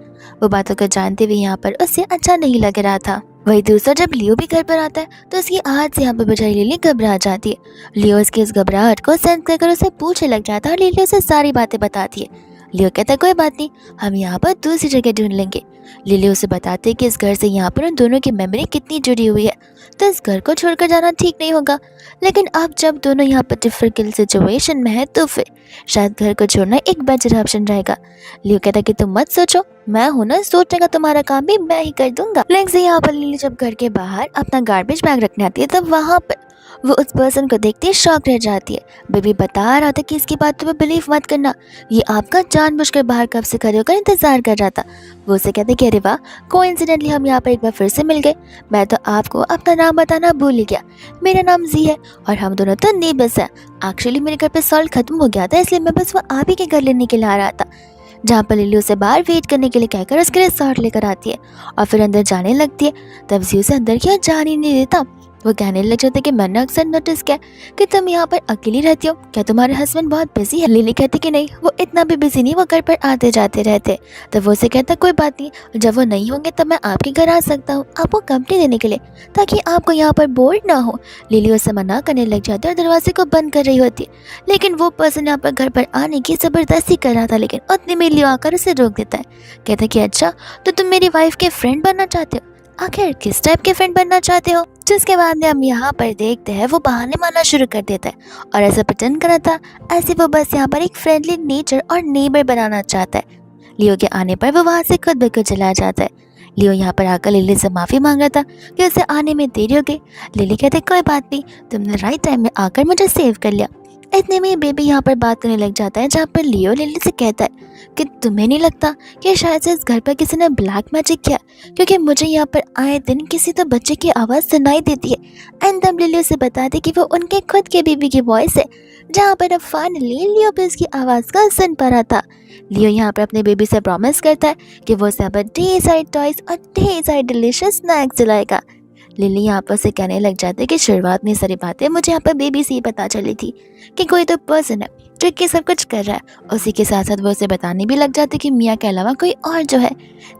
वो बातों को जानते हुए यहाँ पर उससे अच्छा नहीं लग रहा था। वही दूसरा जब लियो भी घर पर आता है तो उसकी आहट से यहाँ पर बेचारी लिली घबरा जाती है। लियो उसकी इस घबराहट को सेंस कर उसे पूछने लग जाता है और लिली उसे सारी बातें बताती है। लियो कहता है कोई बात नहीं, हम यहाँ पर दूसरी जगह ढूंढ लेंगे। लिली उसे बताते हैं कि इस घर से यहाँ पर उन दोनों की मेमोरी कितनी जुड़ी हुई है, तो इस घर को छोड़कर जाना ठीक नहीं होगा, लेकिन अब जब दोनों यहाँ पर डिफिकल्ट सिचुएशन में है तो फिर शायद घर को छोड़ना एक बेटर ऑप्शन रहेगा। लियो कहता है कि तुम मत सोचो, मैं हूं ना, सोचने का तुम्हारा काम भी मैं ही कर दूंगा। लेकिन से यहाँ पर लिली जब घर के बाहर अपना गार्बेज बैग रखने आती है तब वहाँ पर वो उस पर्सन को देखते ही शॉक रह जाती है। बेबी बता रहा था कि इसकी बात तुम्हें बिलीव मत करना, ये आपका जानबूझकर बाहर कब से खड़े होकर इंतजार कर रहा था। वो उसे कहते कि अरे वाह, कोइंसिडेंटली हम यहाँ पर एक बार फिर से मिल गए। मैं तो आपको अपना नाम बताना भूल ही गया। मेरा नाम जी है और हम दोनों तो नेबर्स हैं। एक्चुअली मेरे घर पे सॉल्ट खत्म हो गया था, इसलिए मैं बस वो आप ही के घर लेने के लिए आ रहा था। जहाँ पर लिली उसे बाहर वेट करने के लिए कहकर उसके लिए सॉल्ट लेकर आती है और फिर अंदर जाने लगती है। तब जी उसे अंदर क्या जाने ही नहीं देता। वो कहने लग जाता है कि मैंने अक्सर नोटिस किया कि तुम यहाँ पर अकेली रहती हो, क्या तुम्हारे हस्बैंड बहुत बिजी है? लिली कहती कि नहीं, वो इतना भी बिजी नहीं, वो घर पर आते जाते रहते। तब वो उसे कहता कोई बात नहीं, जब वो नहीं होंगे तब मैं आपके घर आ सकता हूँ आपको कंपनी देने के लिए, ताकि आपको यहाँ पर बोर्ड ना हो। लिली उससे मना करने लग जाती है और दरवाजे को बंद कर रही होती है, लेकिन वो पर्सन यहाँ पर घर पर आने की ज़बरदस्ती कर रहा था। लेकिन उतने में लियो आकर उसे रोक देता है। कहता है कि अच्छा, तो तुम मेरी वाइफ के फ्रेंड बनना चाहते हो? आखिर किस टाइप के फ्रेंड बनना चाहते हो? जिसके बाद में हम यहाँ पर देखते हैं वो बहाने मारना शुरू कर देता है और ऐसा प्रिटेंड कर रहा था ऐसे वो बस यहाँ पर एक फ्रेंडली नेचर और नेबर बनाना चाहता है। लियो के आने पर वो वहाँ से खुद ब खुद चला जाता है। लियो यहाँ पर आकर लिली से माफ़ी मांग रहा था कि उसे आने में देरी हो गई। लिली कहते कोई बात नहीं, तुमने राइट टाइम में आकर मुझे सेव कर लिया। इतने में बेबी यहाँ पर बात करने लग जाता है, जहाँ पर लियो लिली से कहता है कि तुम्हें नहीं लगता कि शायद से इस घर पर किसी ने ब्लैक मैजिक किया, क्योंकि मुझे यहाँ पर आए दिन किसी तो बच्चे की आवाज़ सुनाई देती है। एंड तब लिली उसे बताती कि वो उनके खुद के बेबी की वॉइस है, जहाँ पर अब फाइनली लियो भी उसकी आवाज़ का सुन पा रहा था। लियो यहाँ पर अपने बेबी से प्रॉमिस करता है कि वो उसे अब ढेर सारे टॉयज और ढेर सारे डिलीशियस स्नैक्स दिलाएगा। लिली यहाँ पर से कहने लग जाते हैं कि शुरुआत में सारी बातें मुझे यहाँ पर बेबी से ही पता चली थी कि कोई तो पर्सन है जो कि सब कुछ कर रहा है। उसी के साथ साथ वो उसे बताने भी लग जाते कि मियाँ के अलावा कोई और जो है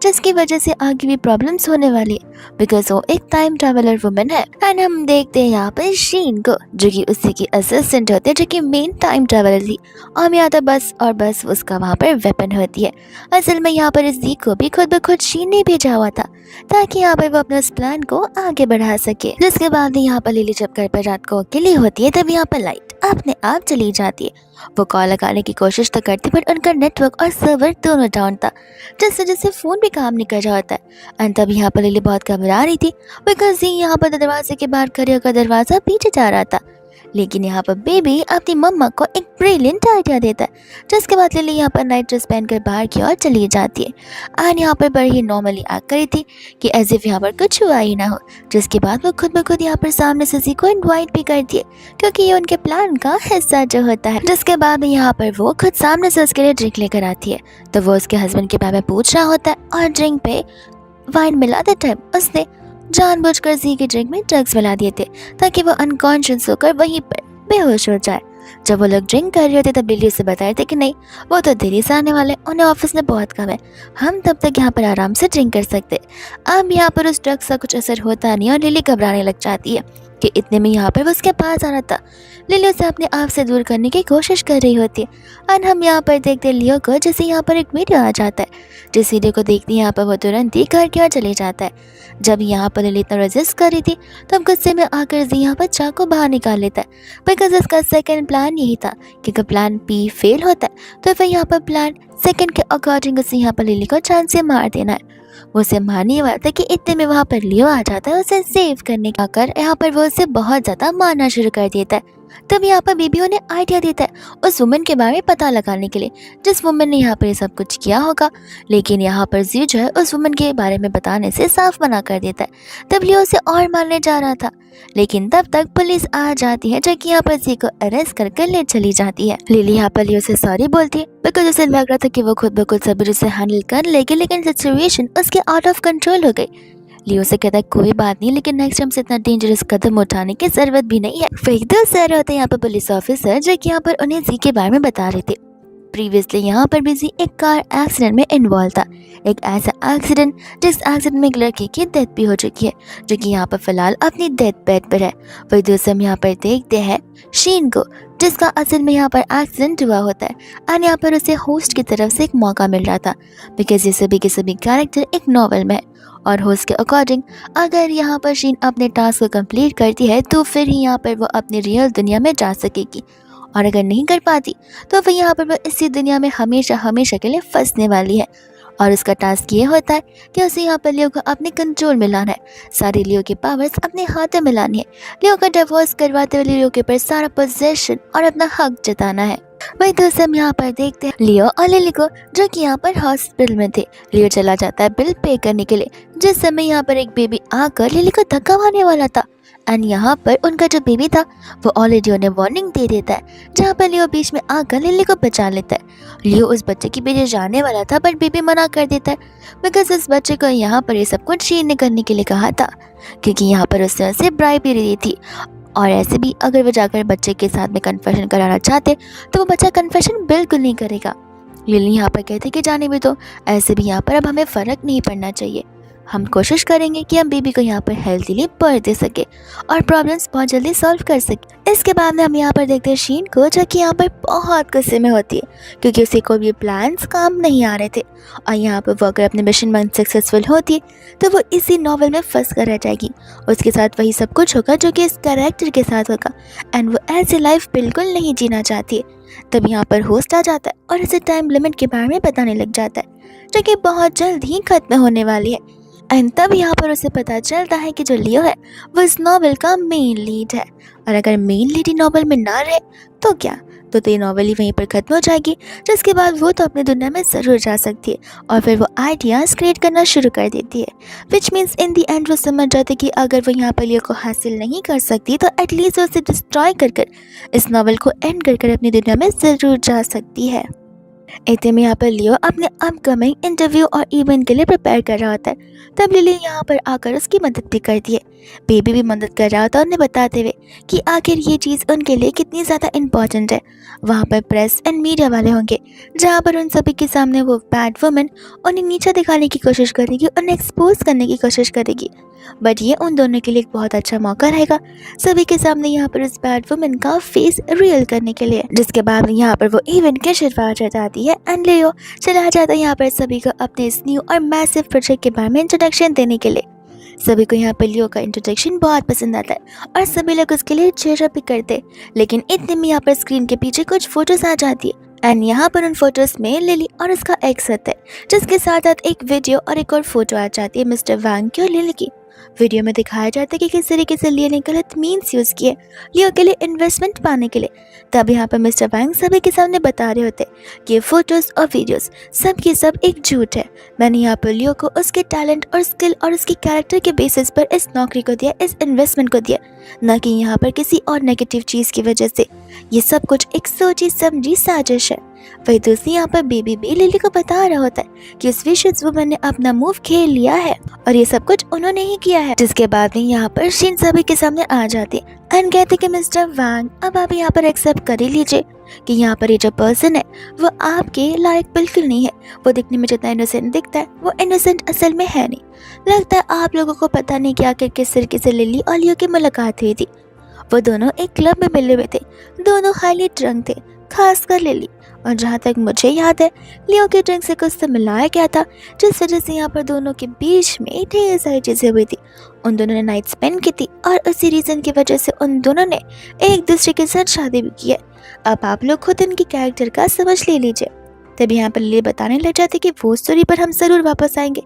जिसकी वजह से आगे भी प्रॉब्लम्स होने वाली है, बिकॉज वो एक टाइम ट्रैवलर वुमन है। एंड हम देखते हैं यहाँ पर शीन को, जो कि उसी की असिस्टेंट होती है, जो कि मेन टाइम ट्रैवलर थी। और हम यहाँ तो बस और बस उसका वहाँ पर वेपन होती है। असल में यहाँ पर इस दी को भी खुद ब खुद शीन ने भेजा हुआ था ताकि यहाँ पर वो अपने उस प्लान को आगे बढ़ा सके। जिसके बाद यहाँ पर लिली जब घर पर रात को अकेली होती है तब यहाँ पर लाइट अपने आप चली जाती है। वो कॉल लगाने की कोशिश तो करती, बट उनका नेटवर्क और सर्वर दोनों डाउन था, जिस वजह से फ़ोन भी काम नहीं कर रहा होता है। एंड तब यहाँ पर लिली बहुत घबरा रही थी बिकॉज यहाँ पर दरवाजे के बाहर खड़े होकर दरवाज़ा पीछे जा रहा था। लेकिन यहाँ पर बेबी अपनी मम्मा को एक ब्रिलियंट आइडिया देता है, जिसके बाद लिली यहाँ पर नाइट ड्रेस पहनकर बाहर की ओर चली जाती है। एंड यहाँ पर बड़ी ही नॉर्मली एक्ट करी थी कि एज इफ यहाँ पर कुछ हुआ ही ना हो। जिसके बाद वो खुद ब खुद यहाँ पर सामने से जी को इन्वाइट भी करती है, क्योंकि ये उनके प्लान का हिस्सा जो होता है। जिसके बाद यहाँ पर वो खुद सामने से उसके लिए ड्रिंक लेकर आती है, तो वो उसके हस्बैंड के बारे में पूछ रहा होता है और ड्रिंक पे वाइन मिलाते टाइम उसने जानबूझकर जी के ड्रिंक में ड्रग्स मिला दिए थे ताकि वो अनकॉन्शियस होकर वहीं पर बेहोश हो जाए। जब वो लोग ड्रिंक कर रहे होते तब लिली उसे बताए थे कि नहीं, वो तो देरी से आने वाले, उन्हें ऑफिस में बहुत काम है, हम तब तक यहाँ पर आराम से ड्रिंक कर सकते। अब यहाँ पर उस ड्रग्स का कुछ असर होता नहीं और लिली घबराने लग जाती है कि इतने में यहाँ पर वो उसके पास आ रहा था। लिली उसे अपने आप से दूर करने की कोशिश कर रही होती है। और हम यहाँ पर देखते हैं लियो को, जैसे यहाँ पर एक वीडियो आ जाता है। जिस वीडियो को देखते यहाँ पर वो तुरंत ही घर की ओर चले जाता है। जब यहाँ पर लिली इतना रेजिस्ट कर रही थी तब गुस्से में आकर जी यहाँ पर चाकू बाहर निकाल लेता है, बिकॉज उसका सेकंड प्लान यही था कि अगर प्लान बी फेल होता है तो फिर यहाँ पर प्लान सेकंड के अकॉर्डिंग उसे यहाँ पर लिली को चांद से मार देना है। वो उसे मारने वाला था कि इतने में वहाँ पर लियो आ जाता है उसे सेव करने का कर यहाँ पर वो उसे बहुत ज़्यादा मारना शुरू कर देता है। तब यहाँ पर बेबी उन्हें आइडिया देता है उस वुमन के बारे में पता लगाने के लिए, जिस वुमन ने यहाँ पर ये सब कुछ किया होगा। लेकिन यहाँ पर जी जो है उस वुमन के बारे में बताने से साफ मना कर देता है। तब लियो उसे और मारने जा रहा था, लेकिन तब तक पुलिस आ जाती है, जो कि यहाँ पर जी को अरेस्ट करके ले चली जाती है। लिली यहाँ पर लियो से सॉरी बोलती है बिकॉज उसे लग रहा था कि वो खुद ब खुद सब्र से हैंडल कर लेगी, लेकिन सिचुएशन उसके आउट ऑफ कंट्रोल हो गई। लियो से कहता है कोई बात नहीं, लेकिन नेक्स्ट टाइम से इतना डेंजरस कदम उठाने की जरूरत भी नहीं है। फिर तो सर होते हैं यहाँ पर पुलिस ऑफिसर, जो कि यहाँ पर उन्हें जी के बारे में बता रहे थे। प्रीवियसली यहाँ पर भी जी एक कार एक्सीडेंट में इन्वॉल्व था, एक ऐसा एक्सीडेंट जिस एक्सीडेंट में एक लड़की की डेथ भी हो चुकी है, जो कि यहाँ पर फिलहाल अपनी डेथ बेड पर है। वही दोस्तों हम यहाँ पर देखते हैं शीन को, जिसका असल में यहाँ पर एक्सीडेंट हुआ होता है। और यहाँ पर उसे होस्ट की तरफ से एक मौका मिल रहा था, बिकॉज ये सभी के सभी कैरेक्टर एक नॉवल में है और होस्ट के अकॉर्डिंग अगर यहाँ पर शीन अपने टास्क को कंप्लीट करती है तो फिर ही यहाँ पर वो अपनी रियल दुनिया में जा सकेगी, और अगर नहीं कर पाती तो फिर यहाँ पर वो इसी दुनिया में हमेशा हमेशा के लिए फंसने वाली है। और उसका टास्क ये होता है कि उसे यहाँ पर लियो को अपने कंट्रोल में लाना है, सारी लियो की पावर्स अपने हाथों में लानी है, लियो का डिवोर्स करवाते हुए लियो के ऊपर सारा पोजेशन और अपना हक जताना है। वही दोस्तों हम यहाँ पर देखते हैं लियो और लिली को, जो कि यहाँ पर हॉस्पिटल में थे। लियो चला जाता है बिल पे करने के लिए, जिस समय यहाँ पर एक बेबी आकर लिली को धक्का मारने वाला था। एंड यहाँ पर उनका जो बेबी था वो ऑलरेडी उन्हें वार्निंग दे देता है, जहाँ पर लियो बीच में आकर लिली को बचा लेता है। लियो उस बच्चे के पीछे जाने वाला था, बट बेबी मना कर देता है, बिकॉज इस बच्चे को यहाँ पर ये सब कुछ नहीं करने के लिए कहा था, क्योंकि यहाँ पर उसने उसे ब्राइब भी दी थी। और ऐसे भी अगर वो जाकर बच्चे के साथ में कन्फेशन कराना चाहते तो वो बच्चा कन्फेशन बिल्कुल नहीं करेगा। लिली यहाँ पर कहते कि जाने भी तो, ऐसे भी यहाँ पर अब हमें फ़र्क नहीं पड़ना चाहिए, हम कोशिश करेंगे कि हम बेबी को यहाँ पर हेल्थीली बर्थ दे सके और प्रॉब्लम्स बहुत जल्दी सॉल्व कर सके। इसके बाद में हम यहाँ पर देखते हैं शीन को, जो कि यहाँ पर बहुत गुस्से में होती है, क्योंकि उसे कोई भी प्लान्स काम नहीं आ रहे थे। और यहाँ पर वो अगर अपने मिशन में सक्सेसफुल होती है तो वो इसी नॉवल में फंस कर रह जाएगी, उसके साथ वही सब कुछ होगा जो कि इस कैरेक्टर के साथ होगा, एंड वो ऐसी लाइफ बिल्कुल नहीं जीना चाहती है। तब यहाँ पर होस्ट आ जाता है और इसे टाइम लिमिट के बारे में बताने लग जाता है, जो कि बहुत जल्द ही खत्म होने वाली है। एंड तब यहाँ पर उसे पता चलता है कि जो लियो है वो इस नॉवल का मेन लीड है, और अगर मेन लीड ही नॉवल में ना रहे तो क्या, तो ये नॉवल ही वहीं पर खत्म हो जाएगी, जिसके बाद वो तो अपनी दुनिया में ज़रूर जा सकती है और फिर वो आइडियाज़ क्रिएट करना शुरू कर देती है। Which means in the and वो समझ जाती कि अगर वो यहाँ पर लियो को हासिल नहीं कर सकती तो एटलीस्ट उसे डिस्ट्रॉय कर इस नॉवल को एंड कर अपनी दुनिया में ज़रूर जा सकती है। इतने में यहाँ पर लियो अपने अपकमिंग इंटरव्यू और इवेंट के लिए प्रिपेयर कर रहा होता है। तब लिली यहाँ पर आकर उसकी मदद भी करती है, बेबी भी मदद कर रहा होता है उन्हें बताते हुए कि आखिर ये चीज़ उनके लिए कितनी ज़्यादा इम्पॉर्टेंट है। वहाँ पर प्रेस एंड मीडिया वाले होंगे, जहाँ पर उन सभी के सामने वो बैड वुमन उन्हें नीचे दिखाने की कोशिश करेगी, उन्हें एक्सपोज करने की कोशिश करेगी। बट ये उन दोनों के लिए एक बहुत अच्छा मौका रहेगा सभी के सामने यहाँ पर उस बैड वुमन का फेस रियल करने के लिए, जिसके बाद यहाँ पर वो इवेंट की शुरुआत हो जाती है। एंड लियो चला जाता है यहाँ पर सभी को अपने इस न्यू और मैसिव प्रोजेक्ट के बारे में इंट्रोडक्शन देने के लिए। सभी को यहाँ पर लियो का इंट्रोडक्शन बहुत पसंद आता है और सभी लोग उसके लिए चेयर अप भी करते हैं। लेकिन इतने में यहाँ पर स्क्रीन के पीछे कुछ फोटोज आ जाती है, एंड यहाँ पर उन फोटोज में लिली और उसका एक्स होता है, जिसके साथ साथ एक वीडियो और एक और फोटो आ जाती है मिस्टर वांग की और लिली की। वीडियो में दिखाया जाता है कि किस तरीके से लियो ने गलत मीन्स यूज़ किए लियो के लिए इन्वेस्टमेंट पाने के लिए। तब यहाँ पर मिस्टर वांग सभी के सामने बता रहे होते कि ये फोटोज़ और वीडियोस सब के सब एक झूठ है। मैंने यहाँ पर लियो को उसके टैलेंट और स्किल और उसकी कैरेक्टर के बेसिस पर इस नौकरी को दिया, इस इन्वेस्टमेंट को दिया, न कि यहाँ पर किसी और नेगेटिव चीज़ की वजह से। ये सब कुछ एक सोची समझी साजिश है। वही दूसरी यहाँ पर बेबी भी लिली को बता रहा होता है कि उस विशेष वुमन ने अपना मूव खेल लिया है और ये सब कुछ उन्होंने ही किया है। जिसके बाद में यहाँ पर शीन सभी के सामने आ जाती है एंड कहते कि मिस्टर वांग अब आप यहाँ पर एक्सेप्ट कर ही लीजिए कि यहाँ पर ये जो पर्सन है वो आपके लायक बिल्कुल नहीं है। वो दिखने में जितना इनोसेंट दिखता है वो इनोसेंट असल में है नहीं। लगता है आप लोगों को पता नहीं कि आखिर किस तरीके से लिली और लियो की मुलाकात हुई थी। वो दोनों एक क्लब में मिले हुए थे, दोनों हाईली ड्रंक थे, खासकर लिली। और जहाँ तक मुझे याद है लियो के ड्रिंक से कुछ तो मिलाया गया था, जिस वजह से यहाँ पर दोनों के बीच में ढेर सारी चीज़ें हुई थी। उन दोनों ने नाइट स्पेंड की थी और उसी रीज़न की वजह से उन दोनों ने एक दूसरे के साथ शादी भी की है। अब आप लोग खुद इनकी कैरेक्टर का समझ ले लीजिए। तभी यहाँ पर लिली बताने लग जाते कि वो स्टोरी पर हम ज़रूर वापस आएंगे,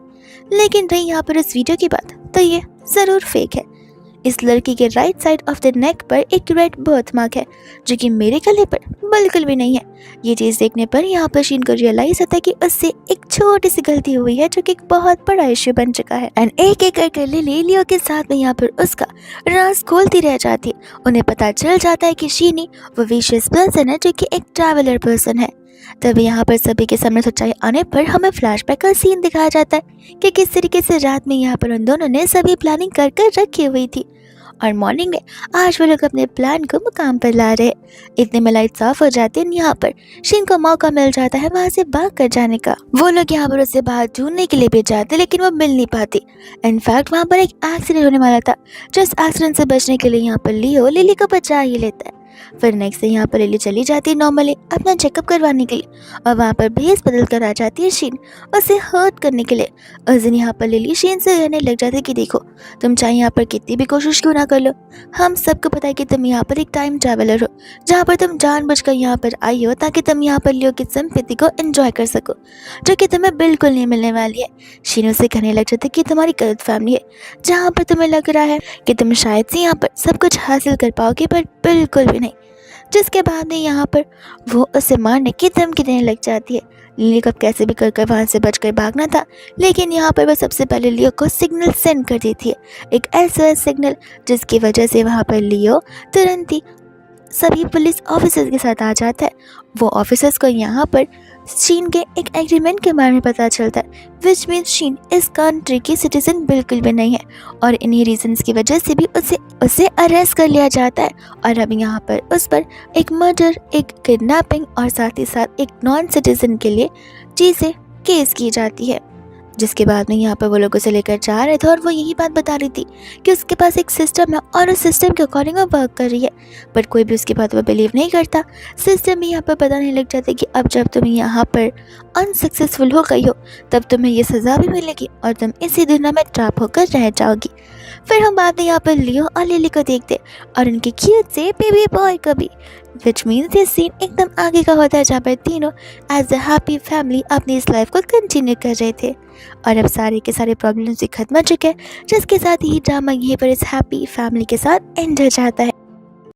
लेकिन रही यहाँ पर इस वीडियो की बात तो ये ज़रूर फेक है। इस लड़की के right side of the neck पर एक रेड बर्थ मार्क है, जो कि मेरे गले पर बिल्कुल भी नहीं है। ये चीज़ देखने पर यहाँ पर शीन को रियलाइज होता है कि उससे एक छोटी सी गलती हुई है, जो कि एक बहुत बड़ा इश्यू बन चुका है। एंड एक एक करके लिली लियो के साथ में यहाँ पर उसका राज खोलती रह जाती है। उन्हें पता चल जाता है कि शीनी वो विशेष पर्सन है, जो कि एक ट्रैवलर पर्सन है। तभी यहाँ पर सभी के सामने सच्चाई आने पर हमें फ्लैशबैक का सीन दिखाया जाता है कि किस तरीके से रात में यहाँ पर उन दोनों ने सभी प्लानिंग कर कर रखी हुई थी और मॉर्निंग में आज वो लोग अपने प्लान को मुकाम पर ला रहे। इतने में लाइट्स ऑफ हो जाते हैं। यहाँ पर शीन को मौका मिल जाता है वहाँ से भाग कर जाने का। वो लोग यहाँ पर उसे बाहर ढूंढने के लिए भी जाते, लेकिन वो मिल नहीं पाती। इनफैक्ट वहाँ पर एक एक्सीडेंट होने वाला था, जिस एक्सीडेंट से बचने के लिए यहाँ पर लियो लिली को बचा ही लेता है। फिर नेक्स्ट डे यहाँ पर लिली चली जाती है नॉर्मली अपना चेकअप करवाने के लिए, और वहाँ पर भेस बदल कर आ जाती है शीन उसे हर्ट करने के लिए। उस दिन यहाँ पर लिली शीन से कहने लग जाती है कि देखो, तुम चाहे यहाँ पर कितनी भी कोशिश क्यों ना कर लो, हम सबको पता है कि तुम यहाँ पर एक टाइम ट्रैवलर हो, जहाँ पर तुम जानबूझकर यहाँ पर आई हो ताकि तुम यहाँ पर लियो की सिंपैथी को एंजॉय कर सको, जो कि तुम्हें बिल्कुल नहीं मिलने वाली है। शीन उसे कहने लग जाती है कि तुम्हारी गलत फैमिली है, जहाँ पर तुम्हें लग रहा है कि तुम शायद से यहाँ पर सब कुछ हासिल कर पाओगे, पर बिल्कुल भी नहीं। जिसके बाद में यहाँ पर वो उसे मारने की धमकी देने लग जाती है। लिली को अब कैसे भी कर वहाँ से बचकर भागना था, लेकिन यहाँ पर वह सबसे पहले लियो को सिग्नल सेंड कर देती है, एक SOS सिग्नल, जिसकी वजह से वहाँ पर लियो तुरंत ही सभी पुलिस ऑफिसर्स के साथ आ जाता है। वो ऑफिसर्स को यहाँ पर शीन के एक एग्रीमेंट के बारे में पता चलता है, विच मीन्स शीन इस कंट्री की सिटीजन बिल्कुल भी नहीं है, और इन्हीं रीजंस की वजह से भी उसे अरेस्ट कर लिया जाता है। और अब यहाँ पर उस पर एक मर्डर, एक किडनैपिंग और साथ ही साथ एक नॉन सिटीजन के लिए चीज़ें केस की जाती है। जिसके बाद में यहाँ पर वो लोग उसे लेकर जा रहे थे, और वो यही बात बता रही थी कि उसके पास एक सिस्टम है और उस सिस्टम के अकॉर्डिंग वो वर्क कर रही है, बट कोई भी उसकी बात वो बिलीव नहीं करता। सिस्टम भी यहाँ पर बताने लग जाता है कि अब जब तुम यहाँ पर अनसक्सेसफुल हो गई हो, तब तुम्हें ये सज़ा भी मिलेगी और तुम इसी दुनिया में ट्रैप होकर रह जाओगी। फिर हम बाद में यहाँ पर लियो और लिली को देखते और उनके क्यूट से बेबी बॉय को भी, विच मीन्स ये सीन एकदम आगे का होता है, जहाँ पर तीनों एज अ हैप्पी फैमिली अपनी इस लाइफ को कंटिन्यू कर रहे थे। और अब सारे के सारे प्रॉब्लम्स भी खत्म हो चुके हैं, जिसके साथ ही ड्रामा यहीं पर इस हैप्पी फैमिली के साथ एंड हो जाता है।